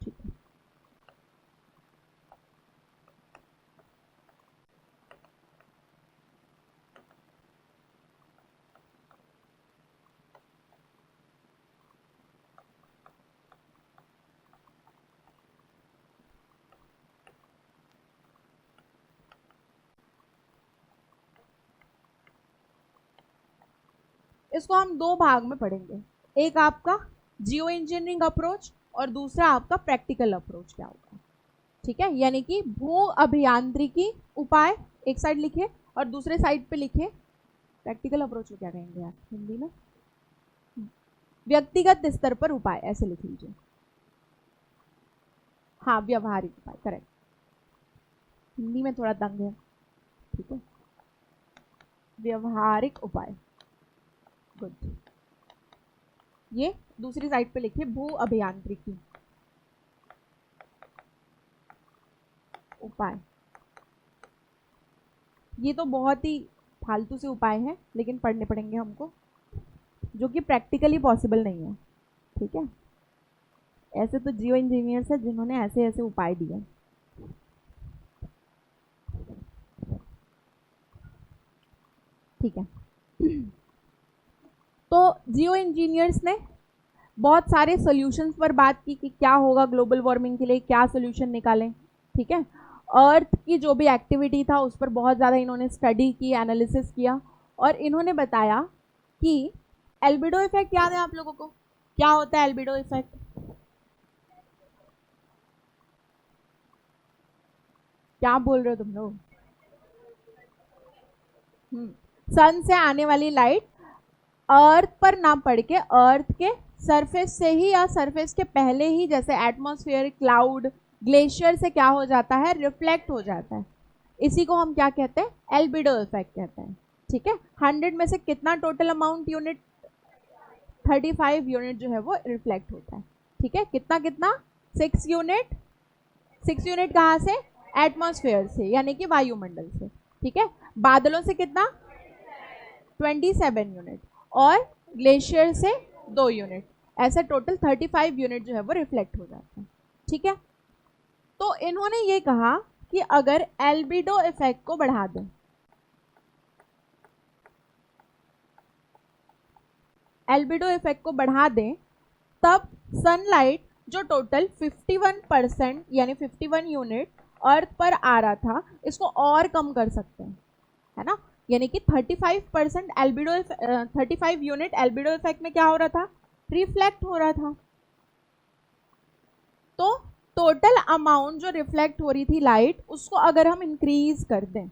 ठीक है, इसको हम दो भाग में पढ़ेंगे, एक आपका जियो इंजीनियरिंग अप्रोच और दूसरा आपका प्रैक्टिकल अप्रोच क्या होगा, ठीक है। यानी कि भू अभियांत्रिकी उपाय एक साइड लिखे और दूसरे साइड पे लिखे प्रैक्टिकल अप्रोच को क्या कहेंगे यार हिंदी में, व्यक्तिगत स्तर पर उपाय, ऐसे लिख लीजिए। हाँ, व्यवहारिक उपाय, करेक्ट। हिंदी में थोड़ा दंग है, ठीक है। व्यवहारिक उपाय, गुड। ये दूसरी साइड पे लिखिए भू अभियांत्रिकी उपाय। ये तो बहुत ही फालतू से उपाय हैं, लेकिन पढ़ने पड़ेंगे हमको, जो कि प्रैक्टिकली पॉसिबल नहीं है, ठीक है। ऐसे तो जियो इंजीनियर्स है जिन्होंने ऐसे ऐसे उपाय दिए। ठीक है। तो जियो इंजीनियर्स ने बहुत सारे सॉल्यूशंस पर बात की कि क्या होगा ग्लोबल वार्मिंग के लिए, क्या सॉल्यूशन निकालें, ठीक है। अर्थ की जो भी एक्टिविटी था उस पर बहुत ज़्यादा इन्होंने स्टडी की, एनालिसिस किया, और इन्होंने बताया कि एल्बिडो इफेक्ट याद है आप लोगों को, क्या होता है एल्बिडो इफेक्ट? क्या बोल रहे हो तुम लोग? सन से आने वाली लाइट अर्थ पर ना पड़ के अर्थ के सरफेस से ही या सरफेस के पहले ही, जैसे एटमॉस्फेयर, क्लाउड, ग्लेशियर से क्या हो जाता है, रिफ्लेक्ट हो जाता है। इसी को हम क्या कहते हैं, एल्बिडो इफेक्ट कहते हैं, ठीक है। 100 में से कितना टोटल अमाउंट यूनिट, 35 यूनिट जो है वो रिफ्लेक्ट होता है, ठीक है। कितना कितना, 6 यूनिट। 6 यूनिट कहाँ से, एटमॉस्फेयर से, यानी कि वायुमंडल से, ठीक है। बादलों से कितना, 27 यूनिट, और ग्लेशियर से 2 यूनिट, ऐसे टोटल 35 यूनिट जो है वो रिफ्लेक्ट हो जाता है, ठीक है। तो इन्होंने ये कहा कि अगर एल्बिडो इफेक्ट को बढ़ा दें, एल्बिडो इफेक्ट को बढ़ा दें, तब सनलाइट जो टोटल 51% यानी 51 यूनिट अर्थ पर आ रहा था, इसको और कम कर सकते हैं, है ना। यानी कि 35% एल्बिडो 35 यूनिट एल्बिडो इफेक्ट में क्या हो रहा था, रिफ्लेक्ट हो रहा था। तो टोटल अमाउंट जो रिफ्लेक्ट हो रही थी लाइट, उसको अगर हम इंक्रीज कर दें,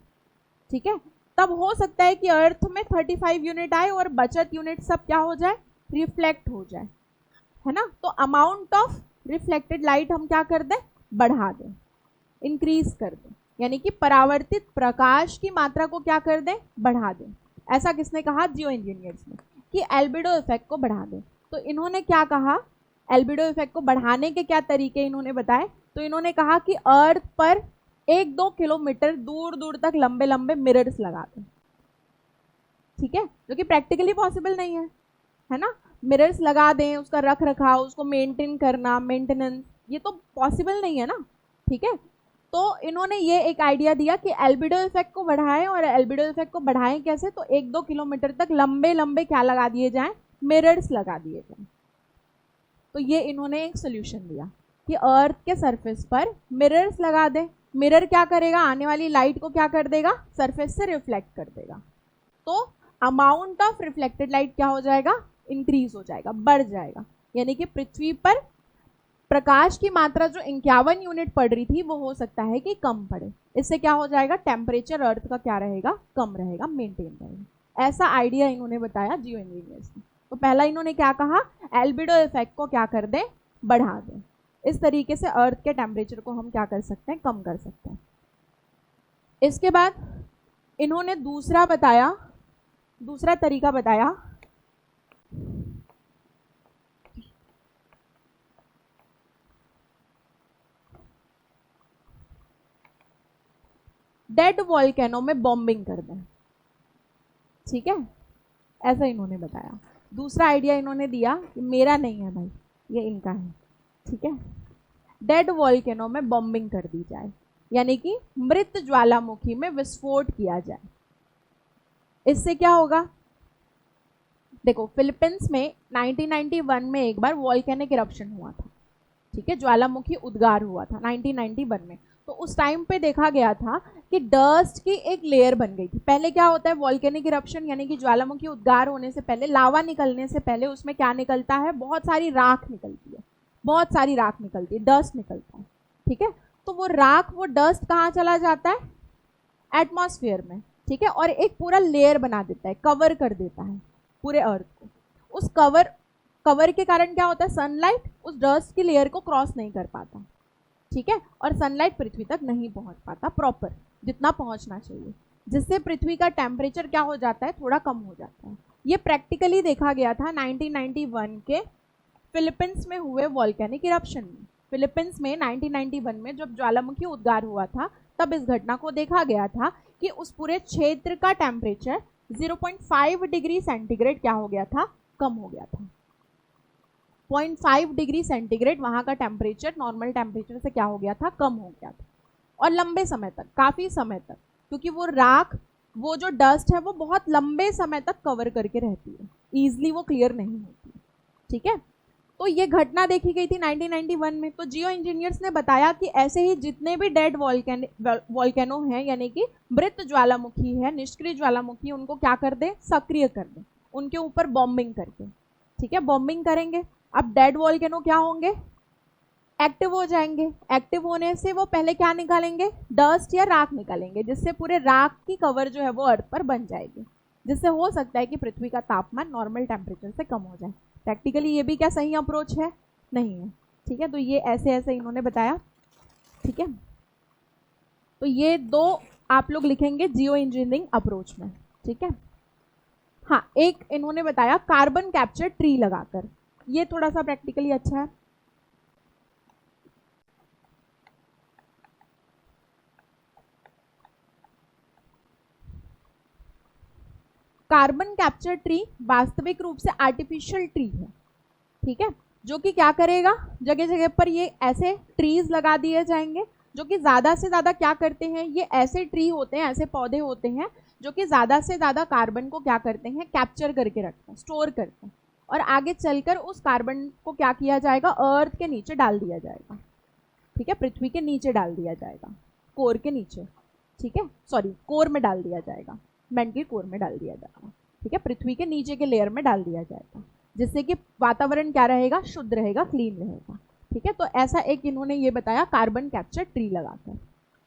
ठीक है, तब हो सकता है कि अर्थ में 35 यूनिट आए और बचत यूनिट सब क्या हो जाए, रिफ्लेक्ट हो जाए, है ना। तो अमाउंट ऑफ रिफ्लेक्टेड लाइट हम क्या कर दें, बढ़ा दें, इंक्रीज कर दें, यानी कि परावर्तित प्रकाश की मात्रा को क्या कर दें, बढ़ा दें। ऐसा किसने कहा, जियो इंजीनियर्स ने, कि एल्बिडो इफेक्ट को बढ़ा दें। तो इन्होंने क्या कहा, एल्बिडो इफेक्ट को बढ़ाने के क्या तरीके इन्होंने बताए, तो इन्होंने कहा कि अर्थ पर 1-2 किलोमीटर दूर दूर तक लंबे लंबे मिरर्स लगा दें, ठीक है, जो कि प्रैक्टिकली पॉसिबल नहीं है ना। मिरर्स लगा दें, उसका रख रखाव, उसको मेंटेन करना, मेंटेनेंस, ये तो पॉसिबल नहीं है ना, ठीक है। तो इन्होंने ये एक आइडिया दिया कि एल्बिडो इफेक्ट को बढ़ाएं, और एल्बिडो इफेक्ट को बढ़ाएं कैसे, तो 1-2 किलोमीटर तक लंबे लंबे क्या लगा दिए जाएं, मिरर्स लगा दिए जाएं। तो ये इन्होंने एक सोल्यूशन दिया कि अर्थ के सरफेस पर मिरर्स लगा दें। मिरर क्या करेगा, आने वाली लाइट को क्या कर देगा, सरफेस से रिफ्लेक्ट कर देगा। तो अमाउंट ऑफ रिफ्लेक्टेड लाइट क्या हो जाएगा, इंक्रीज हो जाएगा, बढ़ जाएगा। यानी कि पृथ्वी पर प्रकाश की मात्रा जो 51 यूनिट पड़ रही थी, वो हो सकता है कि कम पड़े। इससे क्या हो जाएगा, टेम्परेचर अर्थ का क्या रहेगा, कम रहेगा, मेंटेन रहेगा। ऐसा आइडिया इन्होंने बताया जियो इंजीनियर्स ने। तो पहला इन्होंने क्या कहा, एल्बिडो इफेक्ट को क्या कर दें, बढ़ा दें। इस तरीके से अर्थ के टेम्परेचर को हम क्या कर सकते हैं, कम कर सकते हैं। इसके बाद इन्होंने दूसरा तरीका बताया, डेड वॉल्केनो में बॉम्बिंग कर दें, ठीक है, ऐसा इन्होंने बताया। दूसरा आइडिया इन्होंने दिया कि मेरा नहीं है भाई, ये इनका है, ठीक है। डेड वॉल्केनो में बॉम्बिंग कर दी जाए, यानी कि मृत ज्वालामुखी में विस्फोट किया जाए। इससे क्या होगा, देखो फिलीपींस में 1991 में एक बार वॉल्केनिक इरप्शन हुआ था, ठीक है, ज्वालामुखी उद्गार हुआ था 1991 में। तो उस टाइम पे देखा गया था कि डस्ट की एक लेयर बन गई थी। पहले क्या होता है, वॉल्केनिक इरप्शन यानी कि ज्वालामुखी उद्गार होने से पहले, लावा निकलने से पहले उसमें क्या निकलता है, बहुत सारी राख निकलती है, बहुत सारी राख निकलती है, डस्ट निकलता है। ठीक है, तो वो राख, वो डस्ट कहाँ चला जाता है, एटमॉस्फेयर में। ठीक है, और एक पूरा लेयर बना देता है, कवर कर देता है पूरे अर्थ को। उस कवर के कारण क्या होता है, सनलाइट उस डस्ट की लेयर को क्रॉस नहीं कर पाता। ठीक है, और सनलाइट पृथ्वी तक नहीं पहुंच पाता प्रॉपर जितना पहुंचना चाहिए, जिससे पृथ्वी का टेम्परेचर क्या हो जाता है, थोड़ा कम हो जाता है। ये प्रैक्टिकली देखा गया था 1991 के फिलीपींस में हुए वॉल्केनिक इरप्शन में। फिलीपींस में 1991 में जब ज्वालामुखी उद्गार हुआ था, तब इस घटना को देखा गया था कि उस पूरे क्षेत्र का टेम्परेचर 0.5 डिग्री सेंटीग्रेड क्या हो गया था, कम हो गया था। 0.5 डिग्री सेंटीग्रेड वहां का टेम्परेचर नॉर्मल टेम्परेचर से क्या हो गया था, कम हो गया था। और लंबे समय तक, काफी समय तक, क्योंकि वो राख, वो जो डस्ट है वो बहुत लंबे समय तक कवर करके रहती है, ईजिली वो क्लियर नहीं होती। ठीक है, तो ये घटना देखी गई थी 1991 में। तो जियो इंजीनियर्स ने बताया कि ऐसे ही जितने भी डेड वॉल्केनो हैं, यानी कि मृत ज्वालामुखी है, निष्क्रिय ज्वालामुखी, उनको क्या कर दे, सक्रिय कर दे, उनके ऊपर बॉम्बिंग करके। ठीक है, बॉम्बिंग करेंगे। अब डेड वॉल्केनो क्या होंगे, एक्टिव हो जाएंगे। एक्टिव होने से वो पहले क्या निकालेंगे, डस्ट या राख निकालेंगे, जिससे पूरे राख की कवर जो है वो अर्थ पर बन जाएगी, जिससे हो सकता है कि पृथ्वी का तापमान नॉर्मल टेम्परेचर से कम हो जाए। प्रैक्टिकली ये भी क्या सही अप्रोच है, नहीं है। ठीक है, तो ये ऐसे ऐसे इन्होंने बताया। ठीक है, तो ये दो आप लोग लिखेंगे जियो इंजीनियरिंग अप्रोच में। ठीक है, हाँ, एक इन्होंने बताया कार्बन कैप्चर ट्री लगाकर, ये थोड़ा सा प्रैक्टिकली अच्छा है। कार्बन कैप्चर ट्री वास्तविक रूप से आर्टिफिशियल ट्री है। ठीक है, जो कि क्या करेगा, जगह जगह पर ये ऐसे ट्रीज लगा दिए जाएंगे जो कि ज्यादा से ज्यादा क्या करते हैं, ये ऐसे ट्री होते हैं, ऐसे पौधे होते हैं जो कि ज्यादा से ज्यादा कार्बन को क्या करते हैं, कैप्चर करके रखते हैं, स्टोर करते हैं, और आगे चलकर उस कार्बन को क्या किया जाएगा, अर्थ के नीचे डाल दिया जाएगा। ठीक है, पृथ्वी के नीचे डाल दिया जाएगा, कोर के नीचे। ठीक है, सॉरी, कोर में डाल दिया जाएगा, मेंटल कोर में डाल दिया जाएगा। ठीक है, पृथ्वी के नीचे के लेयर में डाल दिया जाएगा, जिससे कि वातावरण क्या रहेगा, शुद्ध रहेगा, क्लीन रहेगा। ठीक है, तो ऐसा एक इन्होंने ये बताया कार्बन कैप्चर ट्री लगाकर।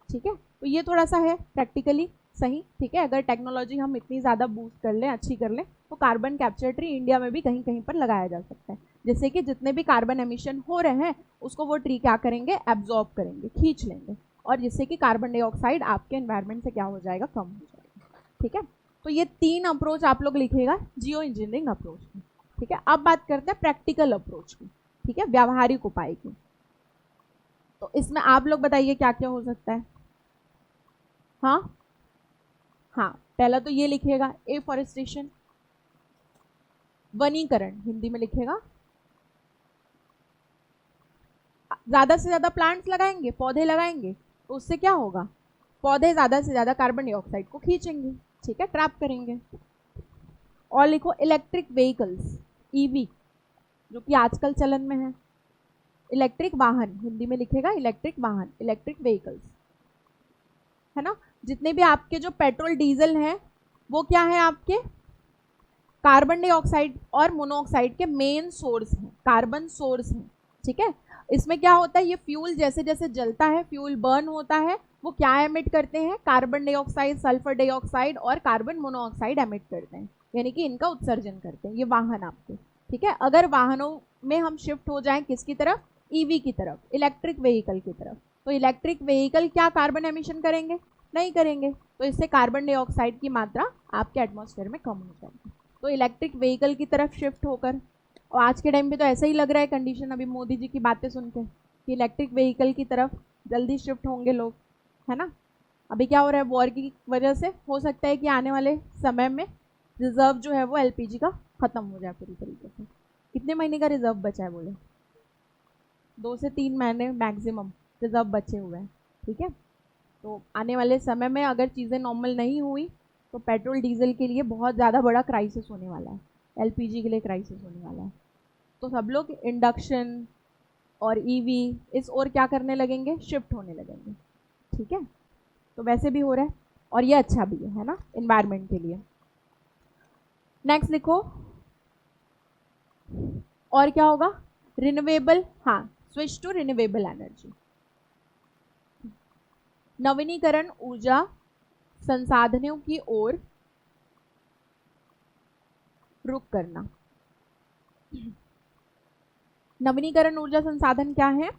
ठीक है, तो ये थोड़ा सा है प्रैक्टिकली सही। ठीक है, अगर टेक्नोलॉजी हम इतनी ज़्यादा बूस्ट कर लें, अच्छी कर लें, तो कार्बन कैप्चर ट्री इंडिया में भी कहीं कहीं पर लगाया जा सकता है, जिससे कि जितने भी कार्बन एमिशन हो रहे हैं उसको वो ट्री क्या करेंगे, एब्जॉर्ब करेंगे, खींच लेंगे, और जिससे कि कार्बन डाइऑक्साइड आपके एनवायरनमेंट से क्या हो जाएगा, कम हो जाएगा। ठीक है, तो ये 3 अप्रोच आप लोग लिखेगा जियो इंजीनियरिंग अप्रोच में। ठीक है, अब बात करते हैं प्रैक्टिकल अप्रोच की। ठीक है, व्यावहारिक उपाय की। तो इसमें आप लोग बताइए क्या क्या हो सकता है। हाँ हाँ, पहला तो ये लिखेगा एफॉरेस्टेशन, वनीकरण हिंदी में लिखेगा। ज्यादा से ज्यादा प्लांट्स लगाएंगे, पौधे लगाएंगे, तो उससे क्या होगा, पौधे ज्यादा से ज्यादा कार्बन डाइऑक्साइड को खींचेंगे। ठीक है, ट्रैप करेंगे। और लिखो इलेक्ट्रिक व्हीकल्स, ईवी, जो कि आजकल चलन में है। इलेक्ट्रिक वाहन हिंदी में लिखेगा इलेक्ट्रिक वाहन, इलेक्ट्रिक व्हीकल्स, है ना। जितने भी आपके जो पेट्रोल डीजल हैं वो क्या है, आपके कार्बन डाइऑक्साइड और मोनोऑक्साइड के मेन सोर्स हैं, कार्बन सोर्स हैं। ठीक है, इसमें क्या होता है, ये फ्यूल जैसे जैसे जलता है, फ्यूल बर्न होता है, वो क्या एमिट करते हैं, कार्बन डाइऑक्साइड, सल्फर डाइऑक्साइड और कार्बन मोनोऑक्साइड एमिट करते हैं, यानी कि इनका उत्सर्जन करते हैं ये वाहन आपके। ठीक है, अगर वाहनों में हम शिफ्ट हो जाएं किसकी तरफ, ईवी की तरफ, इलेक्ट्रिक व्हीकल की तरफ, तो इलेक्ट्रिक व्हीकल क्या कार्बन एमिशन करेंगे, नहीं करेंगे, तो इससे कार्बन डाइऑक्साइड की मात्रा आपके एटमॉस्फेयर में कम हो जाएगी। तो इलेक्ट्रिक व्हीकल की तरफ शिफ्ट होकर, और आज के टाइम पे तो ऐसा ही लग रहा है कंडीशन, अभी मोदी जी की बातें सुन के, कि इलेक्ट्रिक व्हीकल की तरफ जल्दी शिफ्ट होंगे लोग, है ना। अभी क्या हो रहा है, वॉर की वजह से हो सकता है कि आने वाले समय में रिजर्व जो है वो एलपीजी का ख़त्म हो जाए पूरी तरीके से। कितने महीने का रिजर्व बचा है, बोले 2 से 3 महीने मैक्सिमम रिजर्व बचे हुए हैं। ठीक है, तो आने वाले समय में अगर चीज़ें नॉर्मल नहीं हुई तो पेट्रोल डीजल के लिए बहुत ज़्यादा बड़ा क्राइसिस होने वाला है, एलपीजी के लिए क्राइसिस होने वाला है। तो सब लोग इंडक्शन, और ईवी इस ओर क्या करने लगेंगे, शिफ्ट होने लगेंगे। ठीक है, तो वैसे भी हो रहा है और ये अच्छा भी है ना एनवायरनमेंट के लिए। नेक्स्ट लिखो, और क्या होगा, रिन्यूएबल, हाँ स्विच टू रिन्यूएबल एनर्जी, नवीनीकरण ऊर्जा संसाधनों की ओर रुख करना। नवीनीकरण ऊर्जा संसाधन क्या है,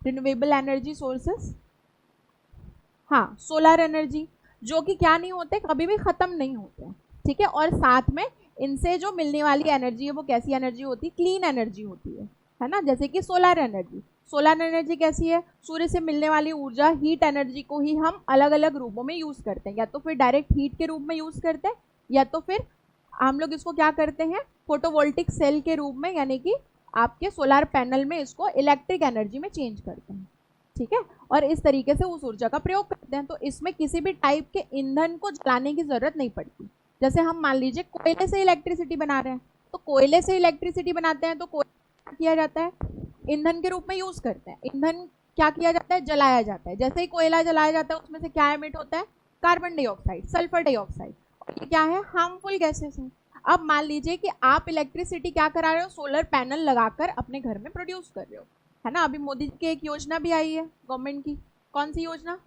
रिन्यूएबल एनर्जी सोर्सेस, हाँ सोलर एनर्जी, जो कि क्या नहीं होते, कभी भी खत्म नहीं होते। ठीक है, और साथ में इनसे जो मिलने वाली एनर्जी है वो कैसी एनर्जी होती है, क्लीन एनर्जी होती है ना। जैसे कि सोलर एनर्जी, सोलर एनर्जी कैसी है, सूर्य से मिलने वाली ऊर्जा हीट एनर्जी को ही हम अलग अलग रूपों में यूज करते हैं, या तो फिर डायरेक्ट हीट के रूप में यूज करते हैं, या तो फिर हम लोग इसको क्या करते हैं, फोटोवोल्टिक सेल के रूप में, यानी कि आपके सोलर पैनल में इसको इलेक्ट्रिक एनर्जी में चेंज करते हैं। ठीक है, और इस तरीके से उस ऊर्जा का प्रयोग करते हैं। तो इसमें किसी भी टाइप के ईंधन को जलाने की जरूरत नहीं पड़ती। जैसे हम मान लीजिए कोयले से इलेक्ट्रिसिटी बना रहे हैं, तो कोयले से इलेक्ट्रिसिटी बनाते हैं तो कोयला किया जाता है, ईंधन के रूप में यूज करते हैं। ईंधन क्या किया जाता है, जलाया जाता है। जैसे ही कोयला जलाया जाता है उसमें से क्या एमिट होता है, कार्बन डाइऑक्साइड, सल्फर डाइऑक्साइड, ये क्या है, हार्मफुल गैसेस हैं। अब मान लीजिए कि आप इलेक्ट्रिसिटी क्या करा रहे हो, सोलर पैनल लगाकर अपने घर में प्रोड्यूस कर रहे हो, है ना। अभी मोदी जी की एक योजना भी आई है गवर्नमेंट की, कौन सी योजना,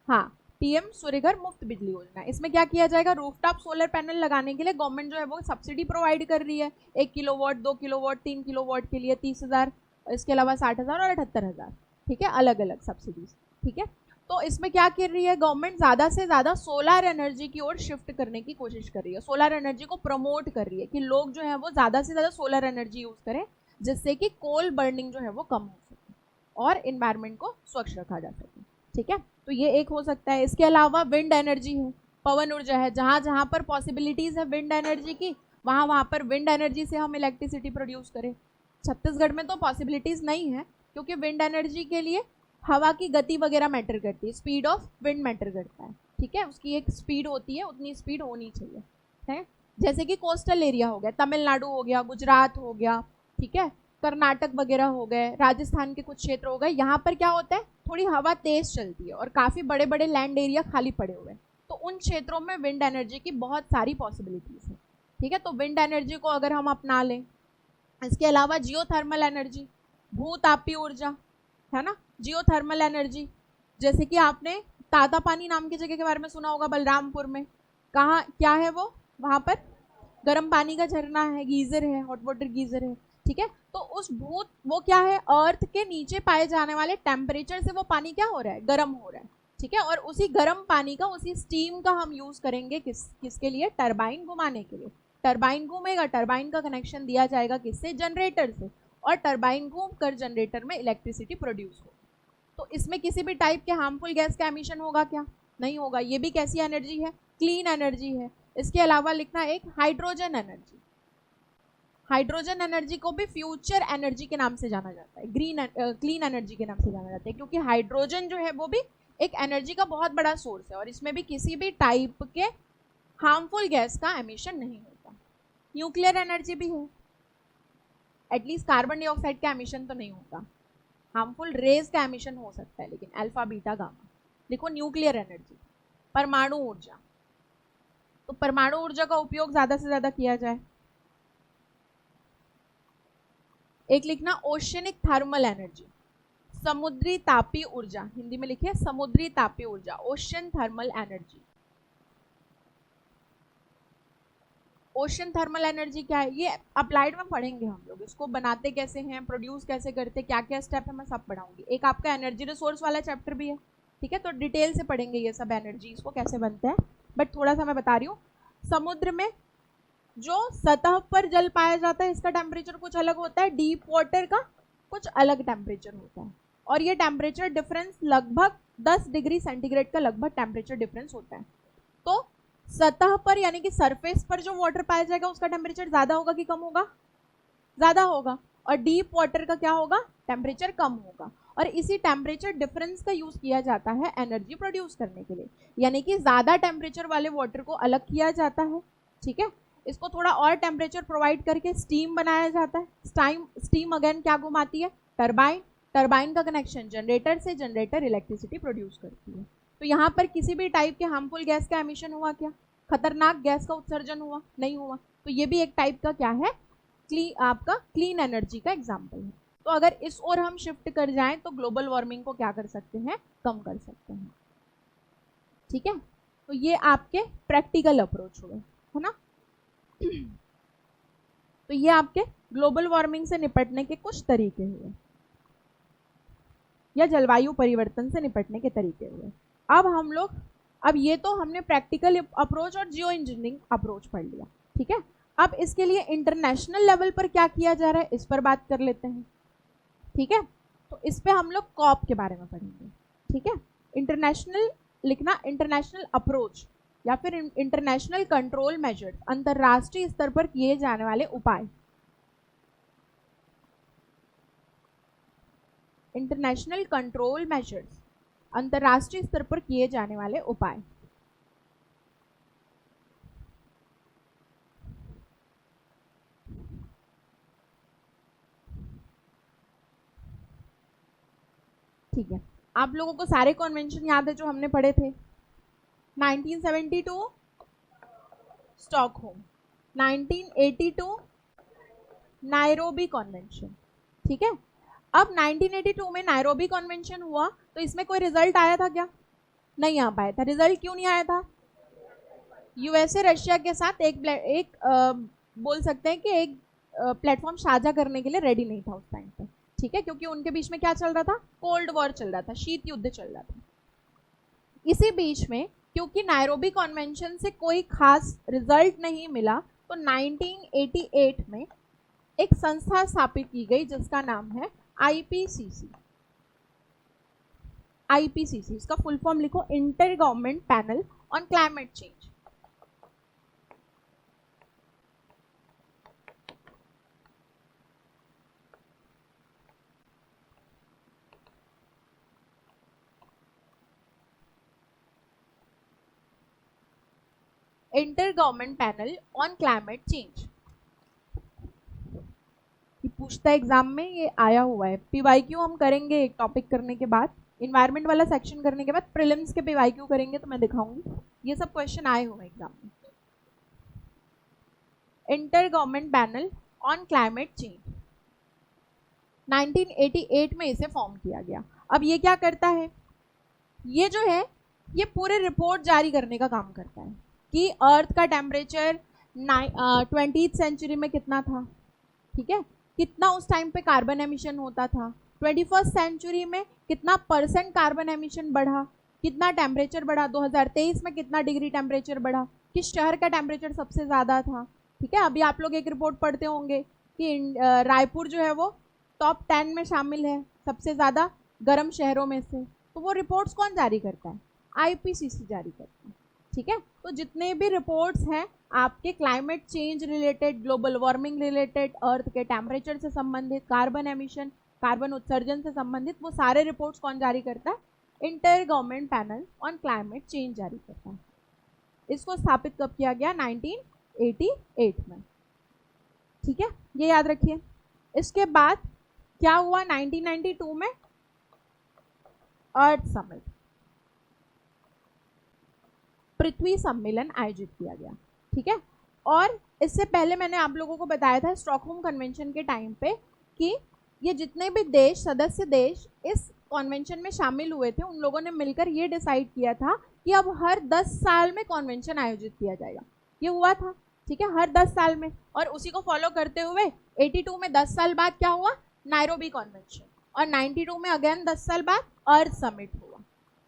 हाँ पीएम सूर्यघर मुफ्त बिजली योजना। इसमें क्या किया जाएगा, रूफटॉप सोलर पैनल लगाने के लिए गवर्नमेंट जो है वो सब्सिडी प्रोवाइड कर रही है, 1 किलोवाट, 2 किलोवाट, 3 किलोवाट के लिए 30,000, इसके अलावा 60,000 और 78,000। ठीक है, अलग अलग सब्सिडीज। ठीक है, तो इसमें क्या कर रही है गवर्नमेंट, ज्यादा से ज्यादा सोलर एनर्जी की ओर शिफ्ट करने की कोशिश कर रही है, सोलर एनर्जी को प्रमोट कर रही है कि लोग जो है वो ज्यादा से ज्यादा सोलर एनर्जी यूज करें, जिससे कि कोल बर्निंग जो है वो कम हो सके और इन्वायरमेंट को स्वच्छ रखा जा सके। ठीक है, तो ये एक हो सकता है। इसके अलावा विंड एनर्जी है, पवन ऊर्जा है, जहां जहां पर पॉसिबिलिटीज है विंड एनर्जी की, वहां वहां पर विंड एनर्जी से हम इलेक्ट्रिसिटी प्रोड्यूस करें। छत्तीसगढ़ में तो पॉसिबिलिटीज नहीं है, क्योंकि विंड एनर्जी के लिए हवा की गति वगैरह मैटर करती है, स्पीड ऑफ विंड मैटर करता है। ठीक है, उसकी एक स्पीड होती है, उतनी स्पीड होनी चाहिए। है, जैसे कि कोस्टल एरिया हो गया, तमिलनाडु हो गया, गुजरात हो गया, ठीक है, कर्नाटक वगैरह हो गए, राजस्थान के कुछ क्षेत्र हो गए, यहाँ पर क्या होता है, थोड़ी हवा तेज चलती है और काफी बड़े बड़े लैंड एरिया खाली पड़े हुए हैं, तो उन क्षेत्रों में विंड एनर्जी की बहुत सारी पॉसिबिलिटीज है। ठीक है, तो विंड एनर्जी को अगर हम अपना लें, इसके अलावा जियोथर्मल एनर्जी, भूतापीय ऊर्जा, है ना, जियोथर्मल एनर्जी, जैसे कि आपने ताता पानी नाम की जगह के बारे में सुना होगा, बलरामपुर में, कहाँ क्या है वो, वहां पर गर्म पानी का झरना है, गीजर है, हॉट वाटर गीजर है। ठीक है, तो उस भूत वो क्या है, अर्थ के नीचे पाए जाने वाले टेम्परेचर से वो पानी क्या हो रहा है, गर्म हो रहा है। ठीक है, और उसी गर्म पानी का, उसी स्टीम का हम यूज करेंगे किसके लिए, टरबाइन घुमाने के लिए। टरबाइन घूमेगा, टरबाइन का कनेक्शन दिया जाएगा किससे, जनरेटर से, और टरबाइन घूम कर जनरेटर में इलेक्ट्रिसिटी प्रोड्यूस होगी। तो इसमें किसी भी टाइप के हार्मफुल गैस का एमिशन होगा क्या, नहीं होगा। ये भी कैसी एनर्जी है, क्लीन एनर्जी है। इसके अलावा लिखना एक हाइड्रोजन एनर्जी, हाइड्रोजन एनर्जी को भी फ्यूचर एनर्जी के नाम से जाना जाता है, क्लीन एनर्जी के नाम से जाना जाता है, क्योंकि हाइड्रोजन जो है वो भी एक एनर्जी का बहुत बड़ा सोर्स है और इसमें भी किसी भी टाइप के हार्मफुल गैस का एमिशन नहीं होता। न्यूक्लियर एनर्जी भी है, एटलीस्ट कार्बन डाइऑक्साइड का एमिशन तो नहीं होता, हार्मफुल रेज का एमिशन हो सकता है, लेकिन अल्फा बीटा गामा। देखो न्यूक्लियर एनर्जी, परमाणु ऊर्जा, तो परमाणु ऊर्जा का उपयोग ज्यादा से ज्यादा किया जाए। एक लिखना ओशनिक थर्मल एनर्जी, समुद्री तापीय ऊर्जा, हिंदी में लिखिए समुद्री तापीय ऊर्जा, ocean thermal energy. Ocean thermal energy क्या है, ये अप्लाइड में पढ़ेंगे हम लोग, इसको बनाते कैसे हैं, प्रोड्यूस कैसे करते, क्या क्या स्टेप है, मैं सब पढ़ाऊंगी। एक आपका एनर्जी रिसोर्स वाला चैप्टर भी है, ठीक है, तो डिटेल से पढ़ेंगे ये सब एनर्जी, इसको कैसे बनता है, बट थोड़ा सा मैं बता रही हूँ। समुद्र में जो सतह पर जल पाया जाता है इसका टेम्परेचर कुछ अलग होता है, डीप वाटर का कुछ अलग टेम्परेचर होता है, और ये टेम्परेचर डिफरेंस लगभग 10 डिग्री सेंटीग्रेड का लगभग टेम्परेचर डिफरेंस होता है। तो सतह पर यानी कि सरफेस पर जो वाटर पाया जाएगा उसका टेम्परेचर ज्यादा होगा कि कम होगा, ज्यादा होगा, और डीप वाटर का क्या होगा, टेम्परेचर कम होगा। और इसी टेम्परेचर डिफरेंस का यूज किया जाता है एनर्जी प्रोड्यूस करने के लिए, यानी कि ज्यादा टेम्परेचर वाले वाटर को अलग किया जाता है, ठीक है, इसको थोड़ा और टेम्परेचर प्रोवाइड करके स्टीम बनाया जाता है। स्टीम अगेन क्या घुमाती है, टरबाइन। टरबाइन का कनेक्शन जनरेटर से, जनरेटर इलेक्ट्रिसिटी प्रोड्यूस करती है। तो यहाँ पर किसी भी टाइप के हार्मफुल गैस का एमिशन हुआ क्या, खतरनाक गैस का उत्सर्जन हुआ, नहीं हुआ। तो ये भी एक टाइप का क्या है, आपका क्लीन एनर्जी का एग्जाम्पल है। तो अगर इस ओर हम शिफ्ट कर जाएं तो ग्लोबल वार्मिंग को क्या कर सकते हैं, कम कर सकते हैं। ठीक है, तो ये आपके प्रैक्टिकल अप्रोच हुए, है ना। तो ये आपके ग्लोबल वार्मिंग से निपटने के कुछ तरीके हुए, या जलवायु परिवर्तन से निपटने के तरीके हुए। अब ये तो हमने प्रैक्टिकल अप्रोच और जियो इंजीनियरिंग अप्रोच पढ़ लिया। ठीक है, अब इसके लिए इंटरनेशनल लेवल पर क्या किया जा रहा है, इस पर बात कर लेते हैं। ठीक है, तो इस पे हम लोग कॉप के बारे में पढ़ेंगे। ठीक है, इंटरनेशनल लिखना, इंटरनेशनल अप्रोच या फिर इंटरनेशनल कंट्रोल मेजर्स, अंतरराष्ट्रीय स्तर पर किए जाने वाले उपाय। इंटरनेशनल कंट्रोल मेजर्स, अंतरराष्ट्रीय स्तर पर किए जाने वाले उपाय। ठीक है, आप लोगों को सारे कन्वेंशन याद है जो हमने पढ़े थे। 1972 स्टॉकहोम, 1982 नायरोबी कन्वेंशन। ठीक है, अब 1982 में नायरोबी कन्वेंशन हुआ तो इसमें कोई रिजल्ट आया था क्या, नहीं आ पाया था। रिजल्ट क्यों नहीं आया था, यूएसए रशिया के साथ एक बोल सकते हैं कि एक प्लेटफॉर्म साझा करने के लिए रेडी नहीं था उस टाइम पे। ठीक है, क्योंकि उनके बीच में क्या चल रहा था, कोल्ड वॉर चल रहा था, शीत युद्ध चल रहा था। इसी बीच में क्योंकि नायरोबी कन्वेंशन से कोई खास रिजल्ट नहीं मिला, तो 1988 में एक संस्था स्थापित की गई जिसका नाम है आईपीसीसी। आईपीसीसी, इसका फुल फॉर्म लिखो, inter government panel on climate change. Inter government panel on climate change, पूछता है एग्जाम में, ये आया हुआ है। पीवाईक्यू हम करेंगे एक टॉपिक करने के बाद, इन्वायरमेंट वाला सेक्शन करने के बाद प्रीलिम्स के पीवाईक्यू करेंगे तो मैं दिखाऊंगी। ये सब क्वेश्चन आए हुए हैं एग्जाम में। Inter government panel on climate change, 1988 में इसे फॉर्म किया गया। अब ये क्या करता है, ये जो है ये पूरे रिपोर्ट जारी करने का काम करता है कि अर्थ का टेम्परेचर 20th सेंचुरी में कितना था। ठीक है, कितना उस टाइम पे कार्बन एमिशन होता था, 21st सेंचुरी में कितना % कार्बन एमिशन बढ़ा, कितना टेम्परेचर बढ़ा, 2023 में कितना डिग्री टेम्परेचर बढ़ा, किस शहर का टेम्परेचर सबसे ज़्यादा था। ठीक है, अभी आप लोग एक रिपोर्ट पढ़ते होंगे कि रायपुर जो है वो टॉप 10 में शामिल है सबसे ज़्यादा गर्म शहरों में से। तो वो रिपोर्ट्स कौन जारी करता है, आईपीसीसी जारी करता है। ठीक है, तो जितने भी रिपोर्ट्स हैं आपके climate change related, global warming related, earth के टेम्परेचर से संबंधित, कार्बन एमिशन, कार्बन उत्सर्जन से संबंधित, वो सारे रिपोर्ट्स कौन जारी करता है, inter government panel on climate change जारी करता है। इसको स्थापित कब किया गया, 1988 में। ठीक है, ये याद रखिए। इसके बाद क्या हुआ, 1992 में अर्थ समिट, पृथ्वी सम्मेलन आयोजित किया गया। ठीक है, और इससे पहले मैंने आप लोगों को बताया था स्टॉकहोम कन्वेंशन के टाइम पे कि ये जितने भी देश, सदस्य देश इस कन्वेंशन में शामिल हुए थे, उन लोगों ने मिलकर ये डिसाइड किया था कि अब हर 10 साल में कन्वेंशन आयोजित किया जाएगा। ये हुआ था, ठीक है, हर 10 साल में। और उसी को फॉलो करते हुए 82 में 10 साल बाद क्या हुआ, नायरोबी कन्वेंशन, और 92 में अगेन 10 साल बाद अर्थ समिट हुआ।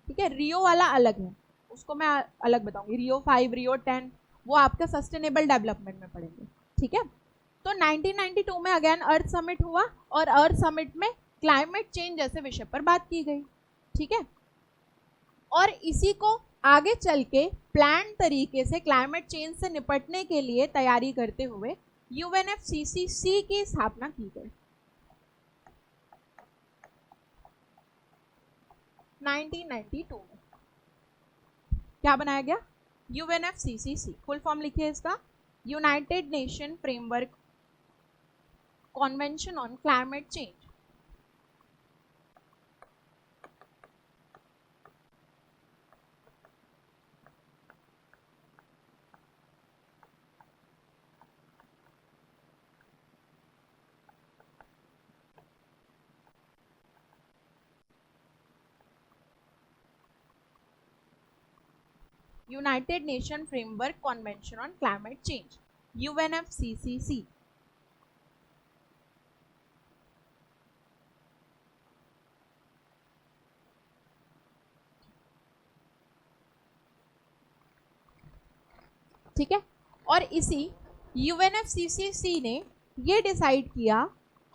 ठीक है, रियो वाला अलग है, उसको मैं अलग बताऊंगी, रियो 5, रियो 10, वो आपका सस्टेनेबल डेवलपमेंट में पढ़ेंगे। ठीक है, तो 1992 में अगेन अर्थ समिट हुआ और अर्थ समिट में क्लाइमेट चेंज जैसे विषय पर बात की गई। ठीक है, और इसी को आगे चल के प्लान तरीके से क्लाइमेट चेंज से निपटने के लिए तैयारी करते हुए यूएनएफसीसीसी की स्थापना की गई 1992 में। क्या बनाया गया, यूएनएफसीसीसी, फुल फॉर्म लिखिए इसका, United nation framework convention on climate change. United nation framework convention on climate change, UNFCCC। ठीक है, और इसी UNFCCC ने ये डिसाइड किया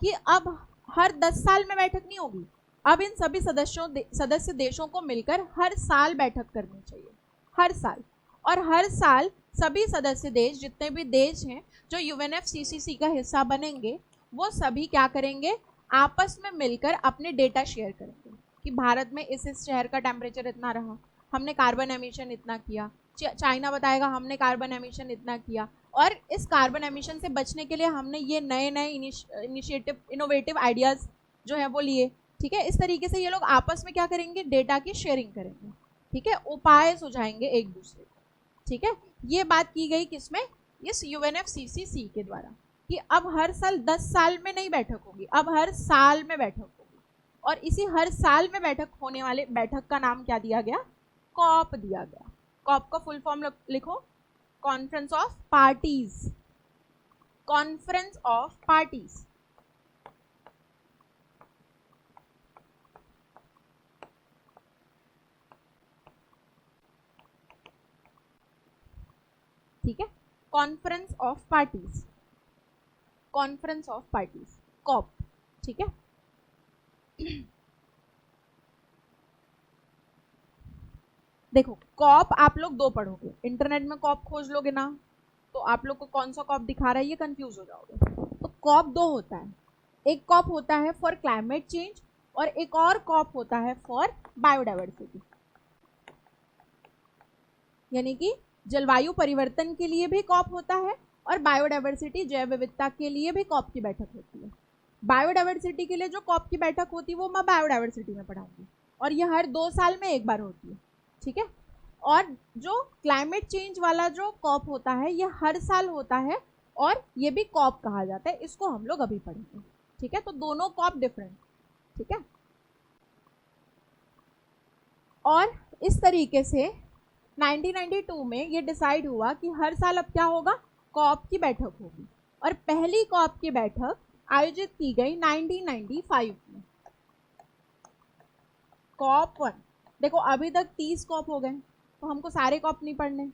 कि अब हर 10 साल में बैठक नहीं होगी, अब इन सभी सदस्य देशों को मिलकर हर साल बैठक करनी चाहिए, हर साल। और हर साल सभी सदस्य देश, जितने भी देश हैं जो UNFCCC का हिस्सा बनेंगे, वो सभी क्या करेंगे, आपस में मिलकर अपने डेटा शेयर करेंगे कि भारत में इस शहर का टेम्परेचर इतना रहा, हमने कार्बन एमिशन इतना किया, चाइना बताएगा हमने कार्बन एमिशन इतना किया, और इस कार्बन एमिशन से बचने के लिए हमने ये नए नए इनिशिएटिव, इनोवेटिव आइडियाज जो है वो लिए। ठीक है, इस तरीके से ये लोग आपस में क्या करेंगे, डेटा की शेयरिंग करेंगे। ठीक है, उपाय सुझाएंगे एक दूसरे को। ठीक है, ये बात की गई किसमें, इस UNFCCC के द्वारा, कि अब हर साल 10 साल में नहीं बैठक होगी, अब हर साल में बैठक होगी। और इसी हर साल में बैठक होने वाले बैठक का नाम क्या दिया गया, कॉप दिया गया। कॉप का फुल फॉर्म लिखो, conference of parties, conference of parties. ठीक है, conference of parties, conference of parties, COP. ठीक है, देखो कॉप आप लोग दो पढ़ोगे, इंटरनेट में कॉप खोज लोगे ना, तो आप लोग को कौन सा कॉप दिखा रहा है ये कंफ्यूज हो जाओगे। तो कॉप दो होता है, एक कॉप होता है फॉर क्लाइमेट चेंज और एक और कॉप होता है फॉर बायोडाइवर्सिटी, यानी कि जलवायु परिवर्तन के लिए भी कॉप होता है और बायोडाइवर्सिटी, जैव विविधता के लिए भी कॉप की बैठक होती है। बायोडाइवर्सिटी के लिए जो कॉप की बैठक होती है वो मैं बायोडाइवर्सिटी में पढ़ाऊंगी, और ये हर 2 साल में एक बार होती है। ठीक है, और जो क्लाइमेट चेंज वाला जो कॉप होता है ये हर साल होता है, और ये भी कॉप कहा जाता है, इसको हम लोग अभी पढ़ेंगे। ठीक है, तो दोनों कॉप डिफरेंट। ठीक है, और इस तरीके से 1992 में ये डिसाइड हुआ कि हर साल अब क्या होगा, कॉप की बैठक होगी, और पहली कॉप की बैठक आयोजित की गई 1995 में, कॉप 1। देखो अभी तक 30 कॉप हो गए, तो हमको सारे कॉप नहीं पढ़ने।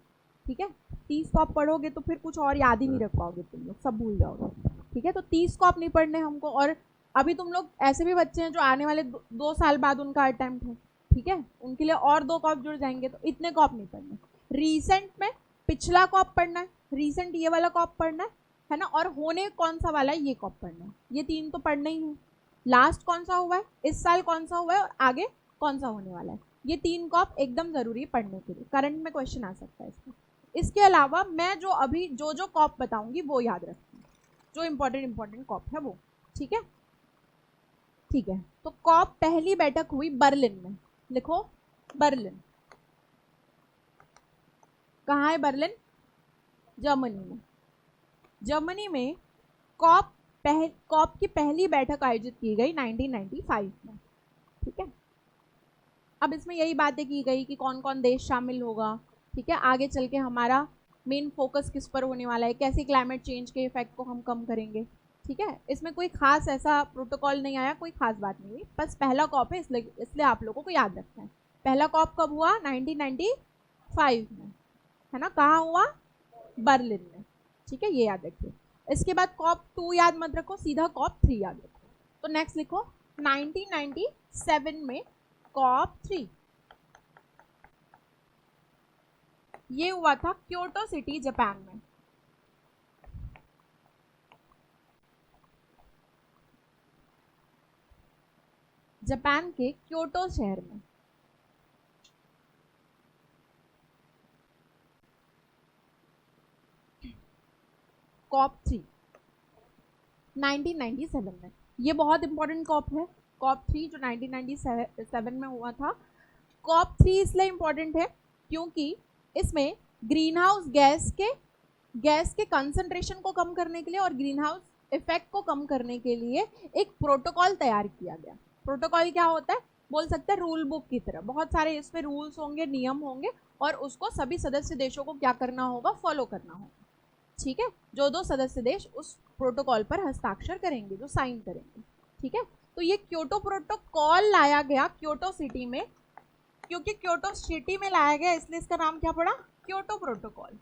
ठीक है, 30 कॉप पढ़ोगे तो फिर कुछ और याद ही नहीं रख पाओगे, तुम लोग सब भूल जाओगे। ठीक है, तो 30 कॉप नहीं पढ़ने हमको, और अभी तुम लोग ऐसे भी बच्चे हैं जो आने वाले 2 साल बाद उनका अटेम्प्ट है। ठीक है, उनके लिए और 2 कॉप जुड़ जाएंगे, तो इतने कॉप नहीं पढ़ने। रीसेंट में पिछला कॉप पढ़ना है, रीसेंट ये वाला कॉप पढ़ना है ना, और होने कौन सा वाला है ये कॉप पढ़ना है, ये 3 तो पढ़ना ही है। लास्ट कौन सा हुआ है, इस साल कौन सा हुआ है, और आगे कौन सा होने वाला है, ये 3 कॉप एकदम जरूरी पढ़ने के लिए, करंट में क्वेश्चन आ सकता है इसमें। इसके अलावा मैं जो अभी जो कॉप बताऊंगी वो याद रखना, जो इंपॉर्टेंट कॉप है वो। ठीक है, ठीक है, तो कॉप पहली बैठक हुई बर्लिन में, लिखो बर्लिन। कहाँ है बर्लिन, जर्मनी में। जर्मनी में कॉप की पहली बैठक आयोजित की गई 1995 में। ठीक है, अब इसमें यही बातें की गई कि कौन कौन देश शामिल होगा। ठीक है, आगे चल के हमारा मेन फोकस किस पर होने वाला है, कैसे क्लाइमेट चेंज के इफेक्ट को हम कम करेंगे। ठीक है, इसमें कोई खास ऐसा प्रोटोकॉल नहीं आया, कोई खास बात नहीं हुई, बस पहला कॉप है इसलिए आप लोगों को याद रखना है। पहला कॉप कब हुआ, 1995 में, है ना, कहाँ हुआ, बर्लिन में। ठीक है, ये याद रखिए। इसके बाद कॉप 2 याद मत रखो, सीधा कॉप 3 याद रखो। तो नेक्स्ट लिखो 1997 में कॉप 3, ये हुआ था क्योटो सिटी जापान में। जापान के क्योटो शहर में। कॉप 3 1997 में। ये बहुत इंपॉर्टेंट कॉप है, कॉप 3 जो 1997 में हुआ था। कॉप 3 इसलिए इंपॉर्टेंट है क्योंकि इसमें ग्रीन हाउस गैस के कंसंट्रेशन को कम करने के लिए और ग्रीन हाउस इफेक्ट को कम करने के लिए एक प्रोटोकॉल तैयार किया गया। प्रोटोकॉल क्या होता है, बोल सकते हैं रूल बुक की तरह, बहुत सारे इसमें रूल्स होंगे, नियम होंगे और उसको सभी सदस्य देशों को क्या करना होगा, फॉलो करना होगा। ठीक है, जो दो सदस्य देश उस प्रोटोकॉल पर हस्ताक्षर करेंगे, जो साइन करेंगे। ठीक है, तो ये क्योटो प्रोटोकॉल लाया गया क्योटो सिटी में, क्योंकि क्योटो सिटी में लाया गया इसलिए इसका नाम क्या पड़ा, क्योटो प्रोटोकॉल।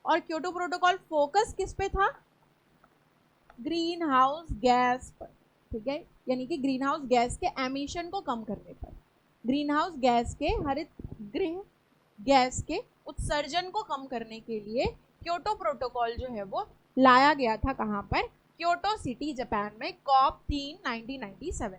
और क्योटो प्रोटोकॉल फोकस किस पे था, ग्रीन हाउस गैस पर। ठीक है, यानी कि ग्रीन हाउस गैस के एमिशन को कम करने पर, ग्रीन हाउस गैस के हरित गृह गैस के उत्सर्जन को कम करने के लिए क्योटो प्रोटोकॉल जो है वो लाया गया था। कहाँ पर, क्योटो सिटी जापान में, कॉप 3 1997।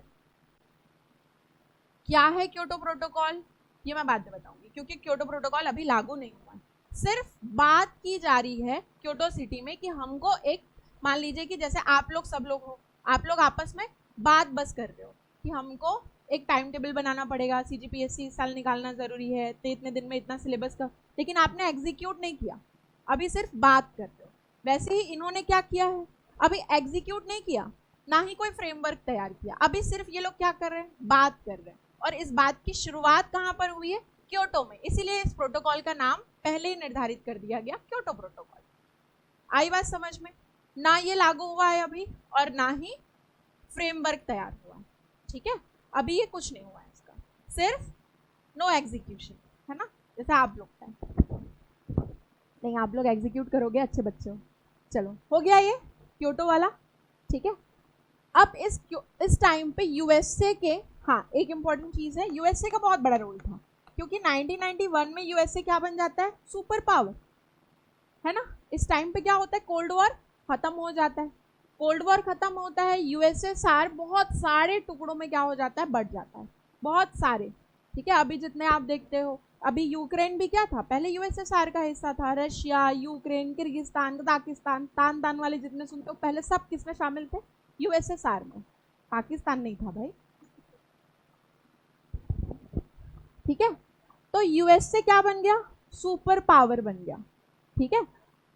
क्या है क्योटो प्रोटोकॉल, ये मैं बाद में बताऊंगी क्योंकि क्योटो प्रोटोकॉल अभी लागू नहीं हुआ। सिर्फ बात की जा रही है क्योटो सिटी में कि हमको एक, मान लीजिए कि जैसे आप लोग सब लोग हो, आप लोग आपस में बात बस कर रहे हो कि हमको एक टाइम टेबल बनाना पड़ेगा, सीजीपीएससी इस साल निकालना जरूरी है, तो इतने दिन में इतना सिलेबस का, लेकिन आपने एग्जीक्यूट नहीं किया, अभी सिर्फ बात कर रहे हो। वैसे ही इन्होंने क्या किया है, अभी एग्जीक्यूट नहीं किया, ना ही कोई फ्रेमवर्क तैयार किया, अभी सिर्फ ये लोग क्या कर रहे हैं, बात कर रहे हैं। और इस बात की शुरुआत कहाँ पर हुई है, क्योटो में, इसीलिए इस प्रोटोकॉल का नाम पहले ही निर्धारित कर दिया गया, क्योटो प्रोटोकॉल। आई बात समझ में, ना ये लागू हुआ है अभी और ना ही फ्रेमवर्क तैयार हुआ है। ठीक है, अभी ये कुछ नहीं हुआ है, इसका सिर्फ नो एग्जीक्यूशन है ना, जैसे आप लोग का है। नहीं, आप लोग एग्जीक्यूट करोगे, अच्छे बच्चे हो। चलो, हो गया ये क्योटो वाला। ठीक है, अब इस टाइम पे यूएसए के, हाँ एक इंपॉर्टेंट चीज है, यूएसए का बहुत बड़ा रोल था क्योंकि 1991 में यूएसए क्या बन जाता है, सुपर पावर, है ना। इस टाइम पे क्या होता है, कोल्ड वॉर खत्म हो जाता है। कोल्ड वॉर खत्म होता है, यूएसएसआर बहुत सारे टुकड़ों में क्या हो जाता है, बढ़ जाता है, बहुत सारे। ठीक है, अभी जितने आप देखते हो, अभी यूक्रेन भी क्या था, पहले यूएसएसआर का हिस्सा था, रशिया, यूक्रेन, किर्गिस्तान, कजाकिस्तान, तान वाले जितने सुनते हो, पहले सब किसमें शामिल थे, यूएसएसआर में, पाकिस्तान नहीं था भाई। ठीक है, तो यूएसए क्या बन गया, सुपर पावर बन गया। ठीक है,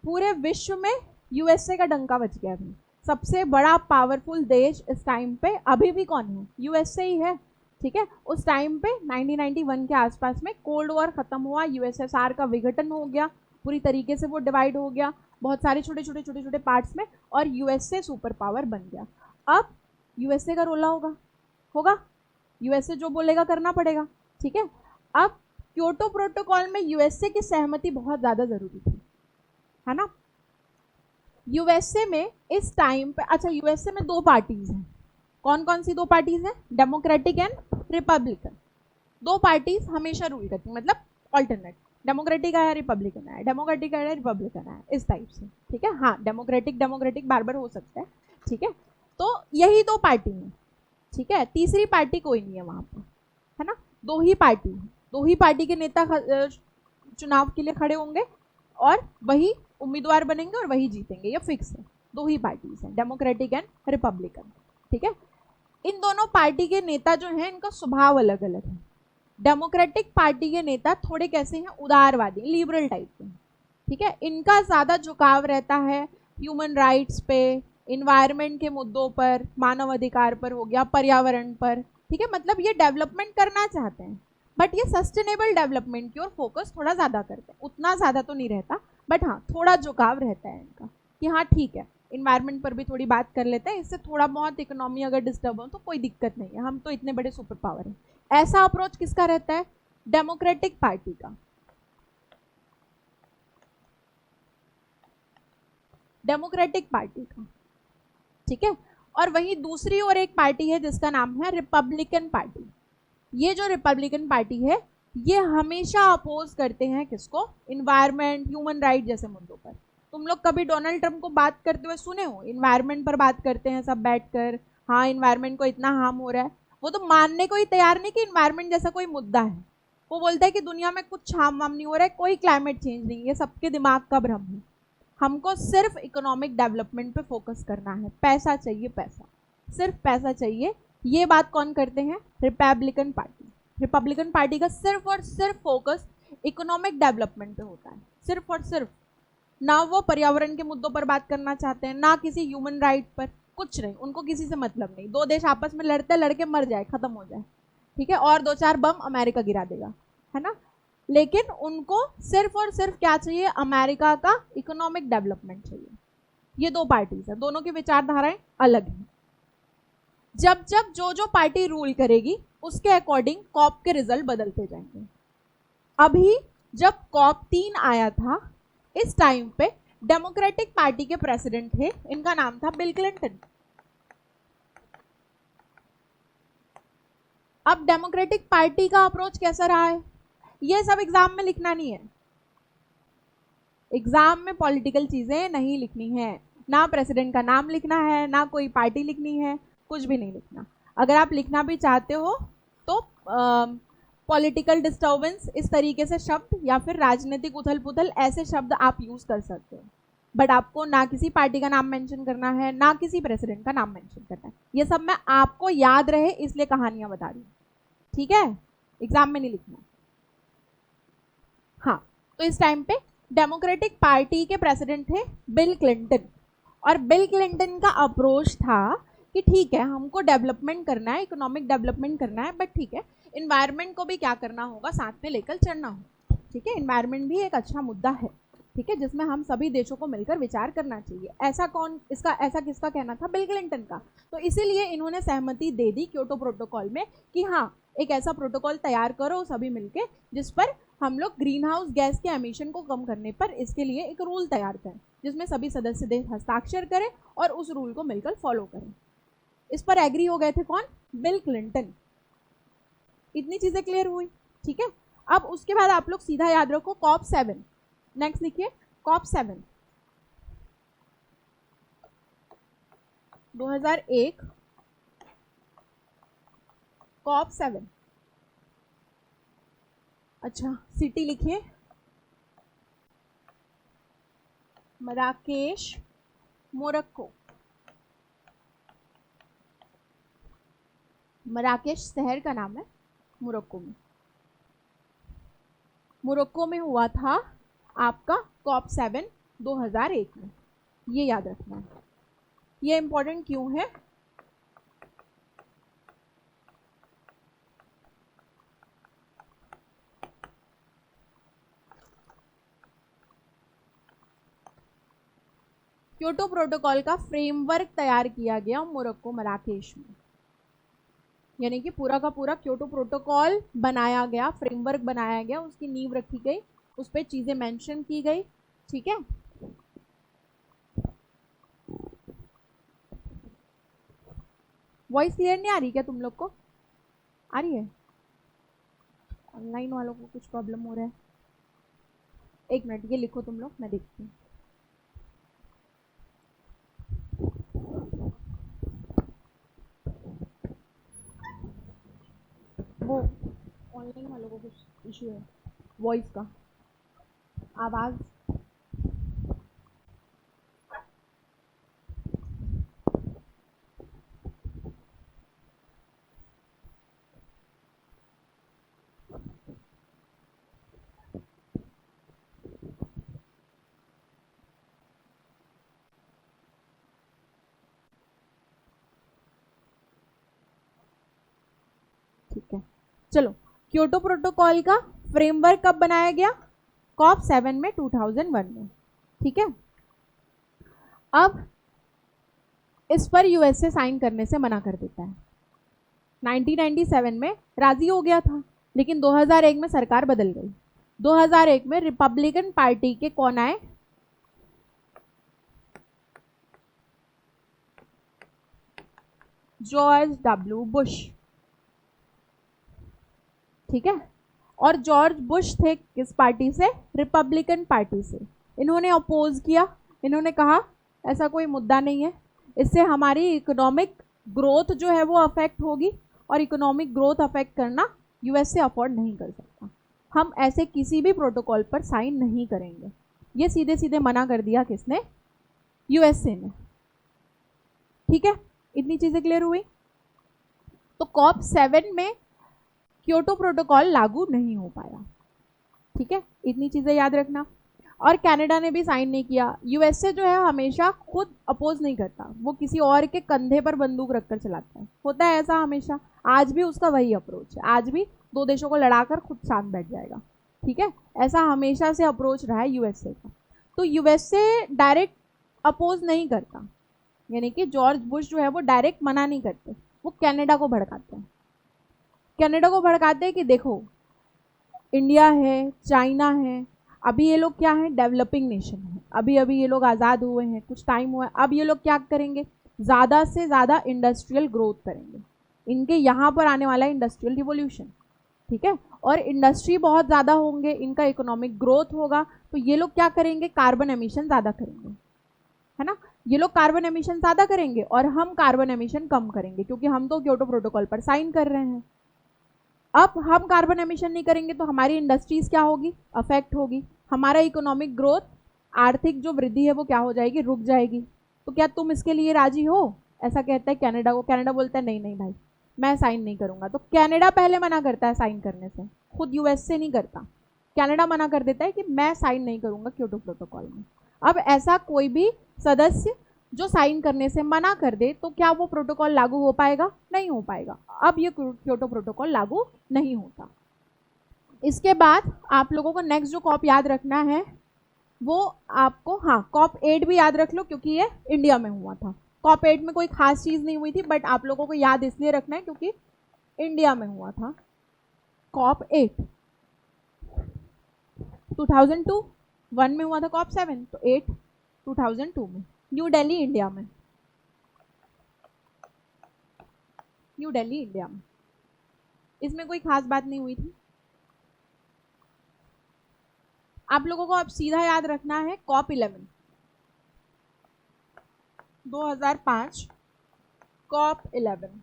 पूरे विश्व में यूएसए का डंका बज गया अभी, सबसे बड़ा पावरफुल देश इस टाइम पे अभी भी कौन है, यूएसए ही है। ठीक है, उस टाइम पे 1991 के आसपास में कोल्ड वॉर खत्म हुआ, यूएसएसआर का विघटन हो गया, पूरी तरीके से वो डिवाइड हो गया बहुत सारे छोटे छोटे पार्ट्स में, और यूएसए सुपर पावर बन गया। अब यूएसए का रोला होगा, यूएसए जो बोलेगा करना पड़ेगा। ठीक है, अब क्योटो प्रोटोकॉल में यूएसए की सहमति बहुत ज्यादा जरूरी थी, है ना। यूएसए में इस टाइम पे, अच्छा यूएसए में दो पार्टीज हैं, कौन कौन सी दो पार्टीज हैं, डेमोक्रेटिक एंड रिपब्लिकन। दो पार्टीज हमेशा रूल करती हैं, मतलब ऑल्टरनेट, डेमोक्रेटिक आया रिपब्लिकन आया, डेमोक्रेटिक आया रिपब्लिकन आया, इस टाइप से। ठीक है, हाँ डेमोक्रेटिक बार बार हो सकता है। ठीक है, तो यही दो पार्टी हैं। ठीक है, तीसरी पार्टी कोई नहीं है वहां पर, है ना, दो ही पार्टी के नेता चुनाव के लिए खड़े होंगे और वही उम्मीदवार बनेंगे और वही जीतेंगे, ये फिक्स है। दो ही पार्टीज हैं, डेमोक्रेटिक एंड रिपब्लिकन। ठीक है, इन दोनों पार्टी के नेता जो हैं, इनका स्वभाव अलग अलग है। डेमोक्रेटिक पार्टी के नेता थोड़े कैसे हैं, उदारवादी, लिबरल टाइप के। ठीक है, इनका ज्यादा झुकाव रहता है ह्यूमन राइट्स पे, इन्वायरमेंट के मुद्दों पर, मानव अधिकार पर हो गया, पर्यावरण पर। ठीक है, मतलब ये डेवलपमेंट करना चाहते हैं, बट ये सस्टेनेबल डेवलपमेंट की ओर फोकस थोड़ा ज्यादा करते हैं, उतना ज्यादा तो नहीं रहता, बट हाँ थोड़ा झुकाव रहता है इनका कि हाँ ठीक है, इन्वायरमेंट पर भी थोड़ी बात कर लेते हैं, इससे थोड़ा बहुत इकोनॉमी अगर डिस्टर्ब हो तो कोई दिक्कत नहीं है, हम तो इतने बड़े सुपर पावर हैं। ऐसा अप्रोच किसका रहता है, डेमोक्रेटिक पार्टी का। डेमोक्रेटिक पार्टी का, ठीक है। और वही दूसरी ओर एक पार्टी है जिसका नाम है रिपब्लिकन पार्टी। ये जो रिपब्लिकन पार्टी है, ये हमेशा अपोज करते हैं किसको, इन्वायरमेंट, ह्यूमन राइट जैसे मुद्दों पर। तुम लोग कभी डोनाल्ड ट्रंप को बात करते हुए सुने हो, इन्वायरमेंट पर बात करते हैं सब बैठकर, हाँ इन्वायरमेंट को इतना हार्म हो रहा है, वो तो मानने को ही तैयार नहीं कि इन्वायरमेंट जैसा कोई मुद्दा है। वो बोलता है कि दुनिया में कुछ हार्म वाम नहीं हो रहा है, कोई क्लाइमेट चेंज नहीं, ये सबके दिमाग का भ्रम है। हमको सिर्फ इकोनॉमिक डेवलपमेंट पे फोकस करना है, पैसा चाहिए पैसा, सिर्फ पैसा चाहिए। ये बात कौन करते हैं? Republican party. रिपब्लिकन पार्टी का सिर्फ और सिर्फ फोकस इकोनॉमिक डेवलपमेंट पे होता है, सिर्फ और सिर्फ। ना वो पर्यावरण के मुद्दों पर बात करना चाहते हैं, ना किसी ह्यूमन राइट पर, कुछ नहीं, उनको किसी से मतलब नहीं। दो देश आपस में लड़ते लड़के मर जाए, खत्म हो जाए, ठीक है, और 2-4 बम अमेरिका गिरा देगा, है ना। लेकिन उनको सिर्फ और सिर्फ क्या चाहिए? अमेरिका का इकोनॉमिक डेवलपमेंट चाहिए। ये दो पार्टीज हैं, दोनों की विचारधाराएं अलग हैं। जब जब जो जो पार्टी रूल करेगी उसके अकॉर्डिंग कॉप के रिजल्ट बदलते जाएंगे। अभी जब कॉप 3 आया था, इस टाइम पे डेमोक्रेटिक पार्टी के प्रेसिडेंट थे, इनका नाम था बिल क्लिंटन। अब डेमोक्रेटिक पार्टी का अप्रोच कैसा रहा है, ये सब एग्जाम में लिखना नहीं है। एग्जाम में पॉलिटिकल चीजें नहीं लिखनी है, ना प्रेसिडेंट का नाम लिखना है, ना कोई पार्टी लिखनी है, कुछ भी नहीं लिखना। अगर आप लिखना भी चाहते हो तो पॉलिटिकल डिस्टर्बेंस, इस तरीके से शब्द, या फिर राजनीतिक उथल पुथल, ऐसे शब्द आप यूज कर सकते हो। बट आपको ना किसी पार्टी का नाम मेंशन करना है, ना किसी प्रेसिडेंट का नाम मेंशन करना है। ये सब मैं आपको याद रहे इसलिए कहानियां बता रही हूँ, ठीक है, एग्जाम में नहीं लिखना। हाँ, तो इस टाइम पे डेमोक्रेटिक पार्टी के प्रेसिडेंट थे बिल क्लिंटन, और बिल क्लिंटन का अप्रोच था कि ठीक है, हमको डेवलपमेंट करना है, इकोनॉमिक डेवलपमेंट करना है, बट ठीक है, इन्वायरमेंट को भी क्या करना होगा, साथ में लेकर चलना होगा, ठीक है। इन्वायरमेंट भी एक अच्छा मुद्दा है, ठीक है, जिसमें हम सभी देशों को मिलकर विचार करना चाहिए। ऐसा किसका कहना था? बिल क्लिंटन का। तो इसीलिए इन्होंने सहमति दे दी क्योटो प्रोटोकॉल में कि हाँ, एक ऐसा प्रोटोकॉल तैयार करो सभी मिलके, जिस पर हम लोग ग्रीन हाउस गैस के एमिशन को कम करने पर इसके लिए एक रूल तैयार करें, जिसमें सभी सदस्य देश हस्ताक्षर करें और उस रूल को मिलकर फॉलो करें। इस पर एग्री हो गए थे कौन? Bill Clinton. इतनी चीजें क्लियर हुई, ठीक है। अब उसके बाद आप लोग सीधा याद रखो कॉप 7। नेक्स्ट लिखिए कॉप 7, 2001 कॉप 7। अच्छा, सिटी लिखिए मराकेश, मोरक्को। मराकेश शहर का नाम है मोरक्को में। मोरक्को में हुआ था आपका कॉप 7 2001 में, ये याद रखना है। ये इंपॉर्टेंट क्यों है? क्योटो प्रोटोकॉल का फ्रेमवर्क तैयार किया गया मोरक्को मराकेश में, यानी कि पूरा का पूरा क्योटो प्रोटोकॉल बनाया गया, फ्रेमवर्क बनाया गया, उसकी नींव रखी गई, उस पर चीजें मेंशन की गई, ठीक है। वॉइस क्लियर नहीं आ रही क्या तुम लोग को? आ रही है? ऑनलाइन वालों को कुछ प्रॉब्लम हो रहा है? एक मिनट, ये लिखो तुम लोग, मैं देखती हूँ। वो ऑनलाइन वालों को कुछ इशू है वॉइस का, आवाज। ठीक है, चलो, क्योटो प्रोटोकॉल का फ्रेमवर्क कब बनाया गया? कॉप 7 में 2001 में, ठीक है। अब इस पर यूएसए साइन करने से मना कर देता है। 1997 में राजी हो गया था, लेकिन 2001 में सरकार बदल गई। 2001 में रिपब्लिकन पार्टी के कौन आए? जॉर्ज डब्ल्यू बुश, ठीक है। और जॉर्ज बुश थे किस पार्टी से? रिपब्लिकन पार्टी से। इन्होंने अपोज किया, इन्होंने कहा ऐसा कोई मुद्दा नहीं है, इससे हमारी इकोनॉमिक ग्रोथ जो है वो अफेक्ट होगी, और इकोनॉमिक ग्रोथ अफेक्ट करना यूएसए अफोर्ड नहीं कर सकता, हम ऐसे किसी भी प्रोटोकॉल पर साइन नहीं करेंगे। ये सीधे सीधे मना कर दिया किसने? यूएसए ने। ठीक है, इतनी चीजें क्लियर हुई। तो कॉप 7 में क्योटो प्रोटोकॉल लागू नहीं हो पाया। ठीक है, इतनी चीजें याद रखना। और कनाडा ने भी साइन नहीं किया। यूएसए जो है हमेशा खुद अपोज नहीं करता, वो किसी और के कंधे पर बंदूक रखकर चलाता है, होता है ऐसा हमेशा। आज भी उसका वही अप्रोच है, आज भी दो देशों को लड़ाकर खुद शांत बैठ जाएगा। ठीक है, ऐसा हमेशा से अप्रोच रहा है यूएसए का। तो यूएसए डायरेक्ट अपोज नहीं करता, यानी कि जॉर्ज बुश जो है वो डायरेक्ट मना नहीं करते, वो कनाडा को भड़काते हैं। कनाडा को भड़काते हैं कि देखो इंडिया है, चाइना है, अभी ये लोग क्या है, डेवलपिंग नेशन है, अभी अभी ये लोग आज़ाद हुए हैं, कुछ टाइम हुआ है, अब ये लोग क्या करेंगे, ज़्यादा से ज़्यादा इंडस्ट्रियल ग्रोथ करेंगे, इनके यहाँ पर आने वाला है इंडस्ट्रियल रिवोल्यूशन। ठीक है, और इंडस्ट्री बहुत ज़्यादा होंगे, इनका इकोनॉमिक ग्रोथ होगा, तो ये लोग क्या करेंगे, कार्बन एमिशन ज़्यादा करेंगे, है ना। ये लोग कार्बन एमिशन ज़्यादा करेंगे और हम कार्बन एमिशन कम करेंगे, क्योंकि हम तो क्योटो प्रोटोकॉल पर साइन कर रहे हैं। अब हम कार्बन एमिशन नहीं करेंगे तो हमारी इंडस्ट्रीज क्या होगी, अफेक्ट होगी, हमारा इकोनॉमिक ग्रोथ, आर्थिक जो वृद्धि है वो क्या हो जाएगी, रुक जाएगी। तो क्या तुम इसके लिए राजी हो, ऐसा कहता है कनाडा को। कनाडा बोलता है नहीं नहीं भाई, मैं साइन नहीं करूंगा। तो कनाडा पहले मना करता है साइन करने से, खुद यूएस से नहीं करता, कनाडा मना कर देता है कि मैं साइन नहीं करूंगा क्योटो प्रोटोकॉल में। अब ऐसा कोई भी सदस्य जो साइन करने से मना कर दे तो क्या वो प्रोटोकॉल लागू हो पाएगा, नहीं हो पाएगा। अब ये क्योटो प्रोटोकॉल लागू नहीं होता। इसके बाद आप लोगों को नेक्स्ट जो कॉप याद रखना है वो आपको, हाँ कॉप 8 भी याद रख लो, क्योंकि ये इंडिया में हुआ था। कॉप 8 में कोई खास चीज नहीं हुई थी, बट आप लोगों को याद इसलिए रखना है क्योंकि इंडिया में हुआ था। कॉप 8 2002, 1 में हुआ था कॉप 7, तो 8 2002 में, न्यू दिल्ली इंडिया में, न्यू दिल्ली इंडिया में। इसमें कोई खास बात नहीं हुई थी। आप लोगों को अब सीधा याद रखना है कॉप 11 2005, कॉप 11।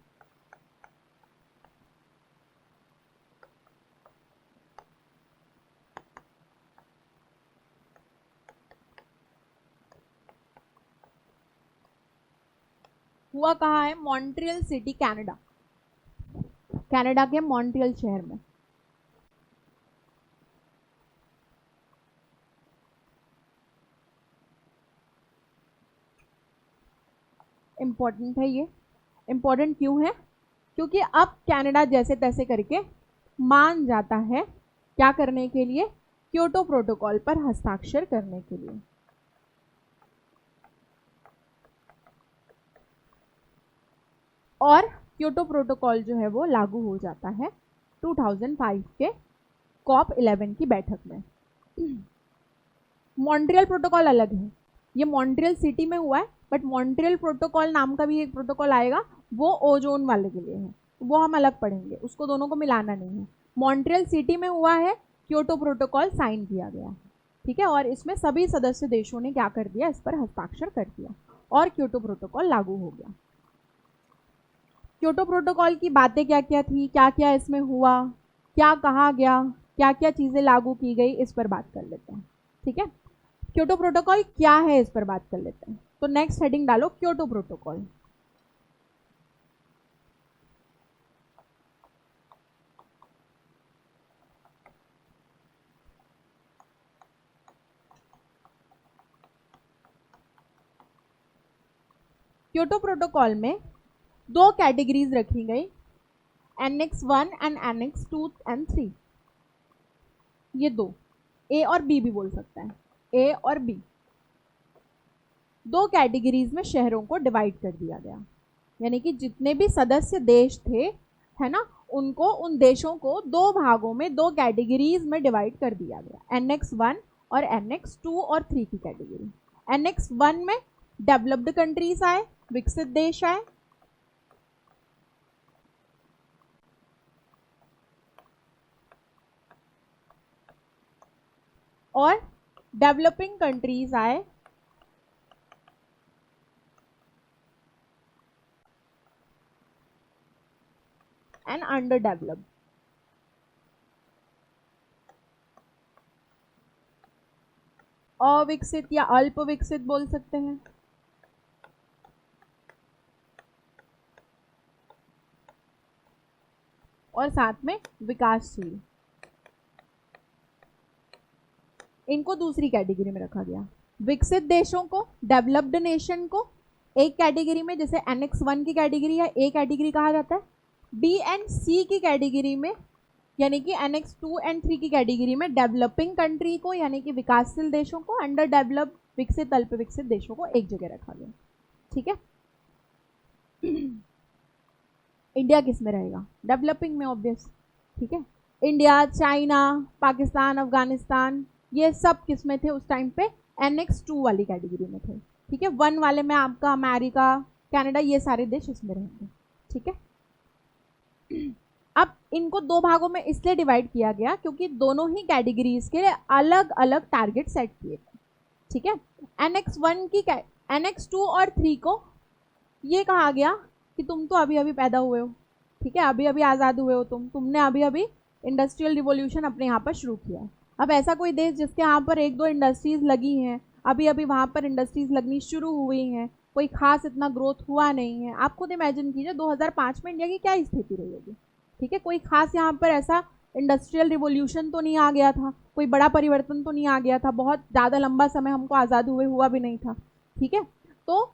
हुआ कहाँ है, मॉन्ट्रियल सिटी, कनाडा, कनाडा के मॉन्ट्रियल शहर में। इंपॉर्टेंट है ये। इंपॉर्टेंट क्यों है, क्योंकि अब कनाडा जैसे तैसे करके मान जाता है क्या करने के लिए, क्योटो प्रोटोकॉल पर हस्ताक्षर करने के लिए। और क्योटो प्रोटोकॉल जो है वो लागू हो जाता है 2005 के कॉप 11 की बैठक में। मॉन्ट्रियल प्रोटोकॉल अलग है, ये मॉन्ट्रियल सिटी में हुआ है, बट मॉन्ट्रियल प्रोटोकॉल नाम का भी एक प्रोटोकॉल आएगा, वो ओजोन वाले के लिए है, वो हम अलग पढ़ेंगे, उसको दोनों को मिलाना नहीं है। मॉन्ट्रियल सिटी में हुआ है, क्योटो प्रोटोकॉल साइन किया गया। ठीक है, और इसमें सभी सदस्य देशों ने क्या कर दिया, इस पर हस्ताक्षर कर दिया और क्योटो प्रोटोकॉल लागू हो गया। क्योटो प्रोटोकॉल की बातें क्या क्या थी, क्या क्या इसमें हुआ, क्या कहा गया, क्या क्या चीज़ें लागू की गई, इस पर बात कर लेते हैं। ठीक है, क्योटो प्रोटोकॉल क्या है इस पर बात कर लेते हैं। तो नेक्स्ट हेडिंग डालो क्योटो प्रोटोकॉल। क्योटो प्रोटोकॉल में दो कैटेगरीज रखी गई, एनेक्स 1 एंड एनेक्स 2 एंड 3। ये दो, ए और बी भी बोल सकता है, ए और बी, दो कैटेगरीज में शहरों को डिवाइड कर दिया गया। यानी कि जितने भी सदस्य देश थे, है ना, उनको, उन देशों को दो भागों में, दो कैटेगरीज में डिवाइड कर दिया गया, एनेक्स 1 और एनेक्स 2 और 3 की कैटेगरी। एनेक्स 1 में डेवलप्ड कंट्रीज आए, विकसित देश आए, और डेवलपिंग कंट्रीज आए, एंड अंडर डेवलप्ड। अविकसित या अल्प विकसित बोल सकते हैं। और साथ में विकासशील, इनको दूसरी कैटेगरी में रखा गया। विकसित देशों को, डेवलप्ड नेशन को एक कैटेगरी में, जैसे एनेक्स 1 की कैटेगरी या ए कैटेगरी कहा जाता है। बी एंड सी की कैटेगरी में, यानी कि एनेक्स 2 एंड 3 की कैटेगरी में डेवलपिंग कंट्री को, यानी कि विकासशील देशों को, अंडर डेवलप्ड विकसित अल्प विकसित देशों को एक जगह रखा गया। ठीक है। इंडिया किस में रहेगा? डेवलपिंग में, ऑब्वियस। ठीक है। इंडिया, चाइना, पाकिस्तान, अफगानिस्तान, ये सब किस में थे उस टाइम पे? एनेक्स 2 वाली कैटेगरी में थे। ठीक है। 1 वाले में आपका अमेरिका, कनाडा, ये सारे देश इसमें रहेंगे। ठीक है। अब इनको दो भागों में इसलिए डिवाइड किया गया क्योंकि दोनों ही कैटेगरीज के लिए अलग अलग टारगेट सेट किए थे। ठीक है। एनेक्स 1 की, एनेक्स 2 और 3 को ये कहा गया कि तुम तो अभी अभी पैदा हुए हो। ठीक है। अभी अभी आज़ाद हुए हो तुमने अभी अभी इंडस्ट्रियल रिवॉल्यूशन अपने यहाँ पर शुरू किया है। अब ऐसा कोई देश जिसके यहाँ पर 1-2 इंडस्ट्रीज लगी हैं, अभी अभी वहाँ पर इंडस्ट्रीज लगनी शुरू हुई हैं, कोई खास इतना ग्रोथ हुआ नहीं है। आप खुद इमेजिन कीजिए 2005 में इंडिया की क्या स्थिति रही होगी। ठीक है। कोई खास यहाँ पर ऐसा इंडस्ट्रियल रिवॉल्यूशन तो नहीं आ गया था, कोई बड़ा परिवर्तन तो नहीं आ गया था, बहुत ज़्यादा लंबा समय हमको आज़ाद हुए हुआ भी नहीं था। ठीक है। तो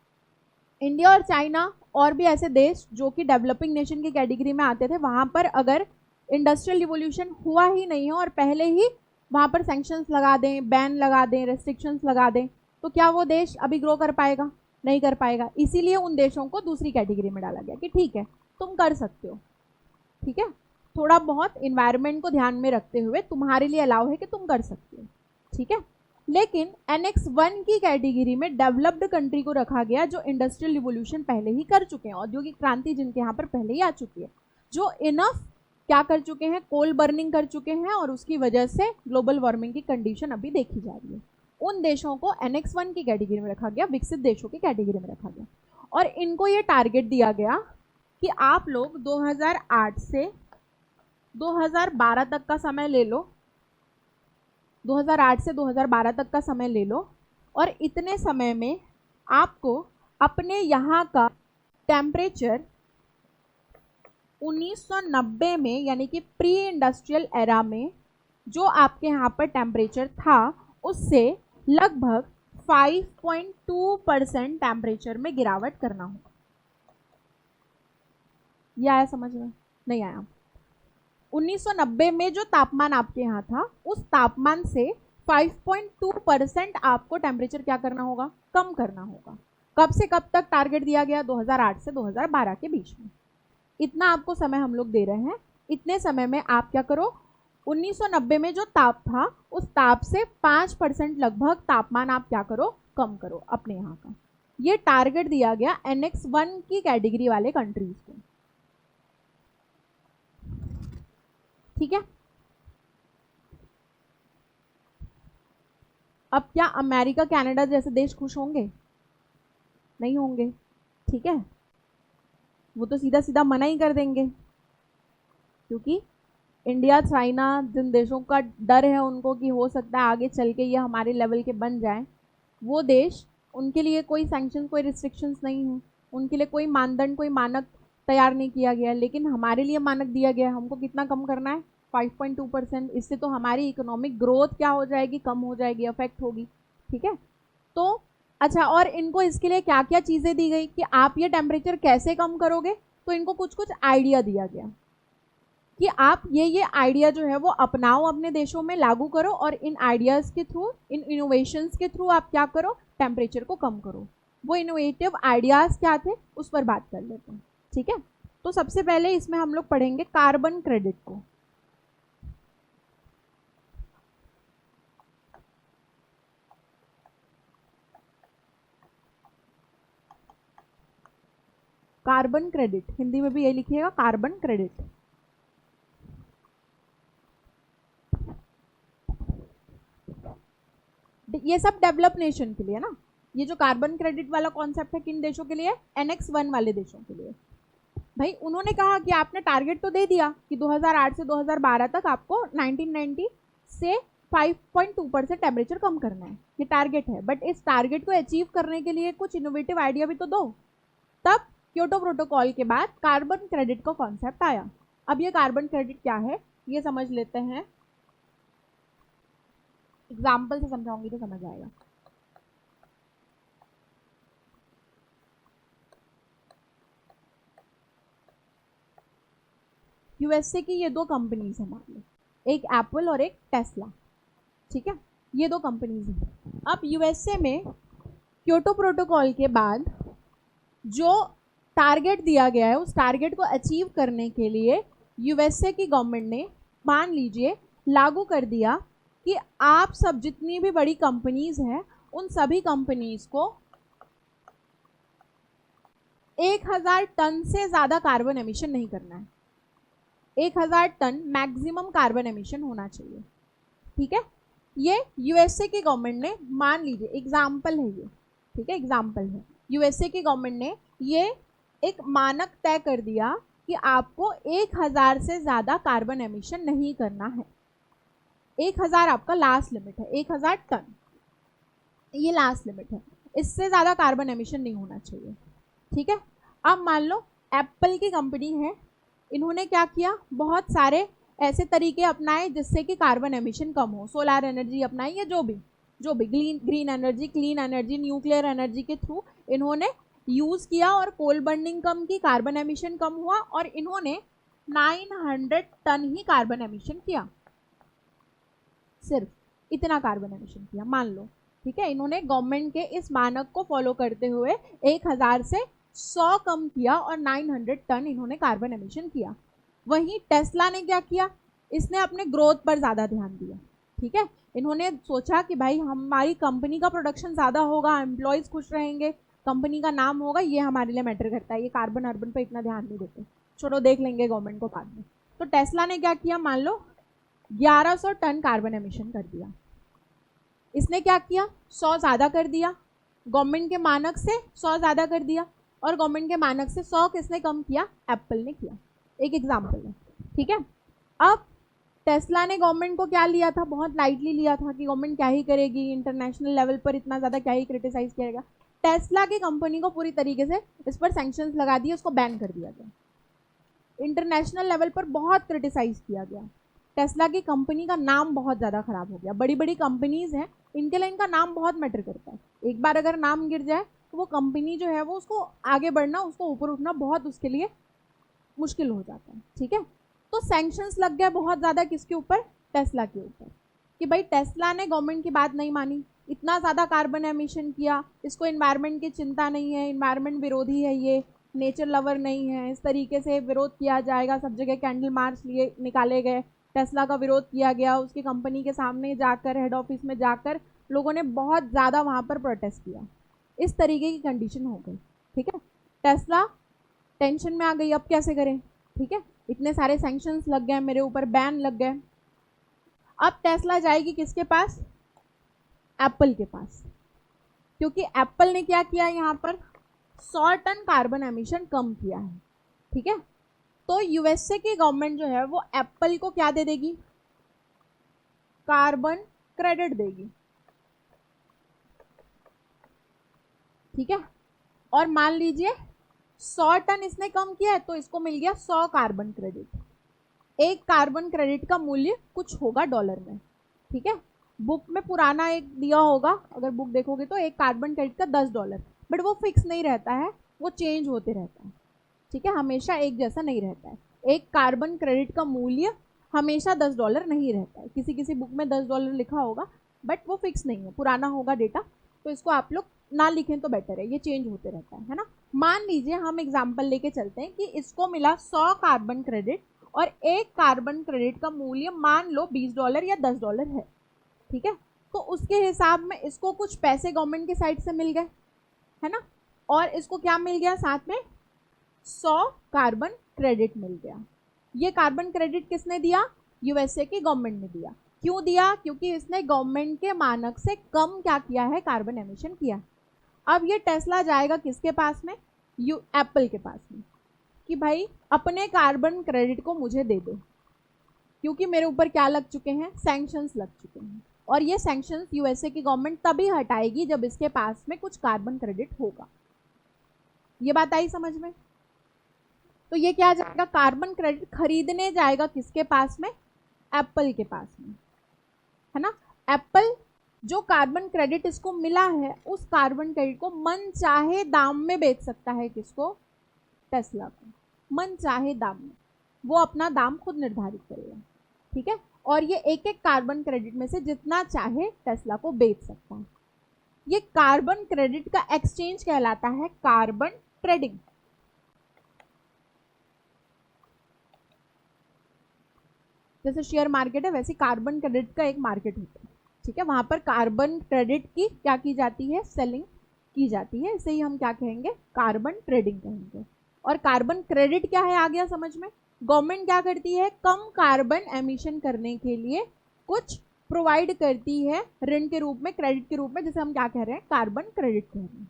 इंडिया और चाइना और भी ऐसे देश जो कि डेवलपिंग नेशन की कैटेगरी में आते थे, वहाँ पर अगर इंडस्ट्रियल रिवॉल्यूशन हुआ ही नहीं है और पहले ही वहाँ पर सैंक्शंस लगा दें, बैन लगा दें, रेस्ट्रिक्शंस लगा दें, तो क्या वो देश अभी ग्रो कर पाएगा? नहीं कर पाएगा। इसीलिए उन देशों को दूसरी कैटेगरी में डाला गया कि ठीक है, तुम कर सकते हो। ठीक है। थोड़ा बहुत इन्वायरमेंट को ध्यान में रखते हुए तुम्हारे लिए अलाउ है कि तुम कर सकते हो। ठीक है। लेकिन एनेक्स 1 की कैटेगरी में डेवलप्ड कंट्री को रखा गया जो इंडस्ट्रियल रिवॉल्यूशन पहले ही कर चुके हैं, औद्योगिक क्रांति जिनके यहाँ पर पहले ही आ चुकी है, जो इनफ क्या कर चुके हैं? कोल बर्निंग कर चुके हैं, और उसकी वजह से ग्लोबल वार्मिंग की कंडीशन अभी देखी जा रही है। उन देशों को एनेक्स 1 की कैटेगरी में रखा गया, विकसित देशों की कैटेगरी में रखा गया। और इनको ये टारगेट दिया गया कि आप लोग 2008 से 2012 तक का समय ले लो, 2008 से 2012 तक का समय ले लो, और इतने समय में आपको अपने यहाँ का टेम्परेचर 1990 में, यानी कि प्री इंडस्ट्रियल एरा में जो आपके यहाँ पर टेम्परेचर था, उससे लगभग 5.2% टेम्परेचर में गिरावट करना होगा। ये आया समझ में? नहीं आया? 1990 में जो तापमान आपके यहाँ था, उस तापमान से 5.2% आपको टेम्परेचर क्या करना होगा? कम करना होगा। कब से कब तक टारगेट दिया गया? 2008 से 2012 के बीच में। इतना आपको समय हम लोग दे रहे हैं। इतने समय में आप क्या करो? 1990 में जो ताप था, उस ताप से 5% लगभग तापमान आप क्या करो? कम करो अपने यहाँ का। ये टारगेट दिया गया एनेक्स 1 की कैटेगरी वाले कंट्रीज को। ठीक है। अब क्या अमेरिका, कनाडा जैसे देश खुश होंगे? नहीं होंगे। ठीक है। वो तो सीधा सीधा मना ही कर देंगे, क्योंकि इंडिया, चाइना, जिन देशों का डर है उनको कि हो सकता है आगे चल के ये हमारे लेवल के बन जाएं, वो देश, उनके लिए कोई सैंक्शन, कोई रिस्ट्रिक्शंस नहीं है, उनके लिए कोई मानदंड, कोई मानक तैयार नहीं किया गया। लेकिन हमारे लिए मानक दिया गया। हमको कितना कम करना है? 5.2%। इससे तो हमारी इकोनॉमिक ग्रोथ क्या हो जाएगी? कम हो जाएगी, अफेक्ट होगी। ठीक है। तो अच्छा, और इनको इसके लिए क्या क्या चीज़ें दी गई कि आप ये टेम्परेचर कैसे कम करोगे? तो इनको कुछ कुछ आइडिया दिया गया कि आप ये आइडिया जो है वो अपनाओ, अपने देशों में लागू करो, और इन आइडियाज़ के थ्रू, इन इनोवेशंस के थ्रू आप क्या करो? टेम्परेचर को कम करो। वो इनोवेटिव आइडियाज़ क्या थे उस पर बात कर लेते हैं। ठीक है। तो सबसे पहले इसमें हम लोग पढ़ेंगे कार्बन क्रेडिट को। कार्बन क्रेडिट, हिंदी में भी ये लिखिएगा, कार्बन क्रेडिट। ये सब डेवलप नेशन के लिए ना। ये जो कार्बन क्रेडिट वाला कॉन्सेप्ट है, किन देशों के लिए? एनेक्स 1 वाले देशों के लिए। भाई उन्होंने कहा कि आपने टारगेट तो दे दिया कि 2008 से 2012 तक आपको 1990 से 5.2% टेम्परेचर कम करना है, ये टारगेट है। बट इस टारगेट को अचीव करने के लिए कुछ इनोवेटिव आइडिया भी तो दो। तब क्योटो प्रोटोकॉल के बाद कार्बन क्रेडिट का कॉन्सेप्ट आया। अब ये कार्बन क्रेडिट क्या है ये समझ लेते हैं, एग्जाम्पल से समझाऊंगी तो समझ आएगा। यूएसए की ये दो कंपनीज है, मान लो एक एप्पल और एक टेस्ला, ठीक है, ये दो कंपनीज हैं। अब यूएसए में क्योटो प्रोटोकॉल के बाद जो टारगेट दिया गया है उस टारगेट को अचीव करने के लिए यूएसए की गवर्नमेंट ने मान लीजिए लागू कर दिया कि आप सब जितनी भी बड़ी कंपनीज हैं उन सभी कंपनीज को 1000 टन से ज़्यादा कार्बन एमिशन नहीं करना है। 1000 टन मैक्सिमम कार्बन एमिशन होना चाहिए, ठीक है। ये यूएसए की गवर्नमेंट ने मान लीजिए एग्जाम्पल है ये, ठीक है, एग्जाम्पल है। यूएसए की गवर्नमेंट ने ये एक मानक तय कर दिया कि आपको 1000 से ज़्यादा कार्बन एमिशन नहीं करना है। 1000 आपका लास्ट लिमिट है, 1000 टन ये लास्ट लिमिट है, इससे ज़्यादा कार्बन एमिशन नहीं होना चाहिए, ठीक है। अब मान लो एप्पल की कंपनी है, इन्होंने क्या किया, बहुत सारे ऐसे तरीके अपनाए जिससे कि कार्बन एमिशन कम हो। सोलार एनर्जी अपनाई या जो भी green energy, clean energy, nuclear energy के थ्रू इन्होंने यूज़ किया और कोल बर्निंग कम की, कार्बन एमिशन कम हुआ और इन्होंने 900 टन ही कार्बन एमिशन किया, सिर्फ इतना कार्बन एमिशन किया मान लो, ठीक है। इन्होंने गवर्नमेंट के इस मानक को फॉलो करते हुए 1000 से 100 कम किया और 900 टन इन्होंने कार्बन एमिशन किया। वहीं टेस्ला ने क्या किया, इसने अपने ग्रोथ पर ज़्यादा ध्यान दिया, ठीक है। इन्होंने सोचा कि भाई हमारी कंपनी का प्रोडक्शन ज़्यादा होगा, एम्प्लॉयज़ खुश रहेंगे, कंपनी का नाम होगा, ये हमारे लिए मैटर करता है, ये कार्बन अर्बन पर इतना ध्यान नहीं देते, छोड़ो देख लेंगे गवर्नमेंट को बाद में। तो टेस्ला ने क्या किया, मान लो 1100 टन कार्बन एमिशन कर दिया। इसने क्या किया, 100 ज़्यादा कर दिया, गवर्नमेंट के मानक से 100 ज़्यादा कर दिया, और गवर्नमेंट के मानक से 100 किसने कम किया, एप्पल ने किया। एक एग्जाम्पल है, ठीक है। अब टेस्ला ने गवर्नमेंट को क्या लिया था, बहुत लाइटली लिया था कि गवर्नमेंट क्या ही करेगी, इंटरनेशनल लेवल पर इतना ज़्यादा क्या ही क्रिटिसाइज करेगा। टेस्ला की कंपनी को पूरी तरीके से इस पर सैंक्शंस लगा दिए, उसको बैन कर दिया गया, इंटरनेशनल लेवल पर बहुत क्रिटिसाइज किया गया। टेस्ला की कंपनी का नाम बहुत ज़्यादा ख़राब हो गया। बड़ी बड़ी कंपनीज़ हैं, इनके लिए इनका नाम बहुत मैटर करता है। एक बार अगर नाम गिर जाए तो वो कंपनी जो है वो उसको आगे बढ़ना, उसको ऊपर उठना बहुत उसके लिए मुश्किल हो जाता है, ठीक है। तो सैंक्शंस लग गए बहुत ज़्यादा, किसके ऊपर, टेस्ला के ऊपर, कि भाई टेस्ला ने गवर्नमेंट की बात नहीं मानी, इतना ज़्यादा कार्बन एमिशन किया, इसको इन्वायरमेंट की चिंता नहीं है, इन्वायरमेंट विरोधी है, ये नेचर लवर नहीं है, इस तरीके से विरोध किया जाएगा। सब जगह कैंडल मार्च लिए निकाले गए, टेस्ला का विरोध किया गया, उसकी कंपनी के सामने जाकर, हेड ऑफिस में जाकर लोगों ने बहुत ज़्यादा वहाँ पर प्रोटेस्ट किया। इस तरीके की कंडीशन हो गई, ठीक है। टेस्ला टेंशन में आ गई, अब कैसे करें, ठीक है, इतने सारे सैंक्शंस लग गए मेरे ऊपर, बैन लग गए। अब टेस्ला जाएगी किसके पास, एप्पल के पास, क्योंकि एप्पल ने क्या किया, यहाँ पर 100 टन कार्बन एमिशन कम किया है, ठीक है। तो यूएसए की गवर्नमेंट जो है वो एप्पल को क्या दे देगी, कार्बन क्रेडिट देगी, ठीक है। और मान लीजिए 100 टन इसने कम किया है तो इसको मिल गया 100 कार्बन क्रेडिट। एक कार्बन क्रेडिट का मूल्य कुछ होगा डॉलर में, ठीक है। बुक में पुराना एक दिया होगा, अगर बुक देखोगे तो एक कार्बन क्रेडिट का $10, बट वो फिक्स नहीं रहता है, वो चेंज होते रहता है, ठीक है, हमेशा एक जैसा नहीं रहता है। एक कार्बन क्रेडिट का मूल्य हमेशा $10 नहीं रहता है, किसी किसी बुक में $10 लिखा होगा, बट वो फिक्स नहीं है, पुराना होगा डेटा, तो इसको आप लोग ना लिखें तो बेटर है, ये चेंज होते रहता है ना। मान लीजिए हम एग्जाम्पल लेके चलते हैं कि इसको मिला 100 कार्बन क्रेडिट और एक कार्बन क्रेडिट का मूल्य मान लो $20 या $10 है, ठीक है। तो उसके हिसाब में इसको कुछ पैसे गवर्नमेंट की साइड से मिल गए, है ना, और इसको क्या मिल गया, साथ में 100 कार्बन क्रेडिट मिल गया। ये कार्बन क्रेडिट किसने दिया, यूएसए की गवर्नमेंट ने दिया। क्यों दिया, क्योंकि इसने गवर्नमेंट के मानक से कम क्या किया है, कार्बन एमिशन किया। अब ये टेस्ला जाएगा किसके पास में, एप्पल के पास में, कि भाई अपने कार्बन क्रेडिट को मुझे दे दो, क्योंकि मेरे ऊपर क्या लग चुके हैं, सैंक्शंस लग चुके हैं। और ये सैंक्शंस यूएसए की गवर्नमेंट तभी हटाएगी जब इसके पास में कुछ कार्बन क्रेडिट होगा। ये बात आई समझ में? तो ये क्या जाएगा, कार्बन क्रेडिट खरीदने जाएगा किसके पास में, एप्पल के पास में, है ना। एप्पल जो कार्बन क्रेडिट इसको मिला है उस कार्बन क्रेडिट को मन चाहे दाम में बेच सकता है, किसको, टेस्ला को, मन चाहे दाम में। वो अपना दाम खुद निर्धारित करेगा, ठीक है। और ये एक एक कार्बन क्रेडिट में से जितना चाहे टेस्ला को बेच सकता है। ये कार्बन क्रेडिट का एक्सचेंज कहलाता है कार्बन ट्रेडिंग। जैसे शेयर मार्केट है वैसे कार्बन क्रेडिट का एक मार्केट होता है, ठीक है। वहां पर कार्बन क्रेडिट की क्या की जाती है, सेलिंग की जाती है। इसे ही हम क्या कहेंगे, कार्बन ट्रेडिंग कहेंगे। और कार्बन क्रेडिट क्या है, आ गया समझ में। गवर्नमेंट क्या करती है, कम कार्बन एमिशन करने के लिए कुछ प्रोवाइड करती है ऋण के रूप में, क्रेडिट के रूप में, जिसे हम क्या कह रहे हैं, कार्बन क्रेडिट कह रहे हैं,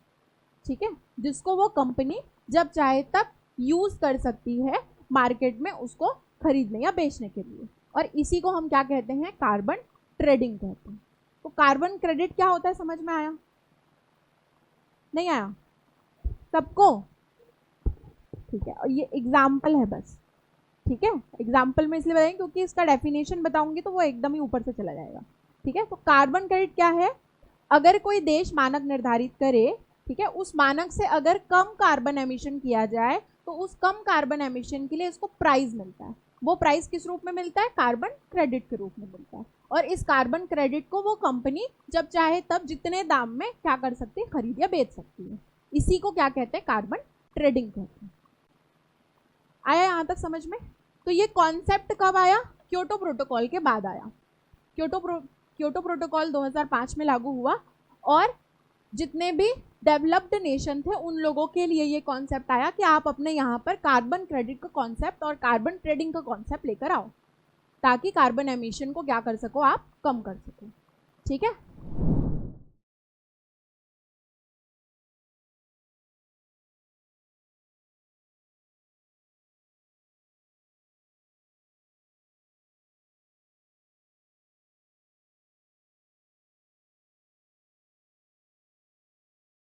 ठीक है। जिसको वो कंपनी जब चाहे तब यूज कर सकती है मार्केट में उसको खरीदने या बेचने के लिए। और इसी को हम क्या कहते हैं, कार्बन ट्रेडिंग कहते हैं। तो कार्बन क्रेडिट क्या होता है, समझ में आया, नहीं आया सबको? ठीक है, और ये एग्जाम्पल है बस, ठीक है। एग्जाम्पल में इसलिए बताएंगे क्योंकि इसका डेफिनेशन बताऊंगी तो वो एकदम ही ऊपर से चला जाएगा, ठीक है। तो कार्बन क्रेडिट क्या है, अगर कोई देश मानक निर्धारित करे, ठीक है, उस मानक से अगर कम कार्बन एमिशन किया जाए तो उस कम कार्बन एमिशन के लिए इसको प्राइस मिलता है। वो प्राइस किस रूप में मिलता है, कार्बन क्रेडिट के रूप में मिलता है। और इस कार्बन क्रेडिट को वो कंपनी जब चाहे तब जितने दाम में क्या कर सकती है, खरीद या बेच सकती है। इसी को क्या कहते हैं, कार्बन ट्रेडिंग कहते हैं। आया यहाँ तक समझ में? तो ये कॉन्सेप्ट कब आया, क्योटो प्रोटोकॉल के बाद आया। क्योटो प्रोटोकॉल 2005 में लागू हुआ और जितने भी डेवलप्ड नेशन थे उन लोगों के लिए ये कॉन्सेप्ट आया कि आप अपने यहाँ पर कार्बन क्रेडिट का कॉन्सेप्ट और कार्बन ट्रेडिंग का कॉन्सेप्ट लेकर आओ, ताकि कार्बन एमिशन को क्या कर सको, आप कम कर सको, ठीक है।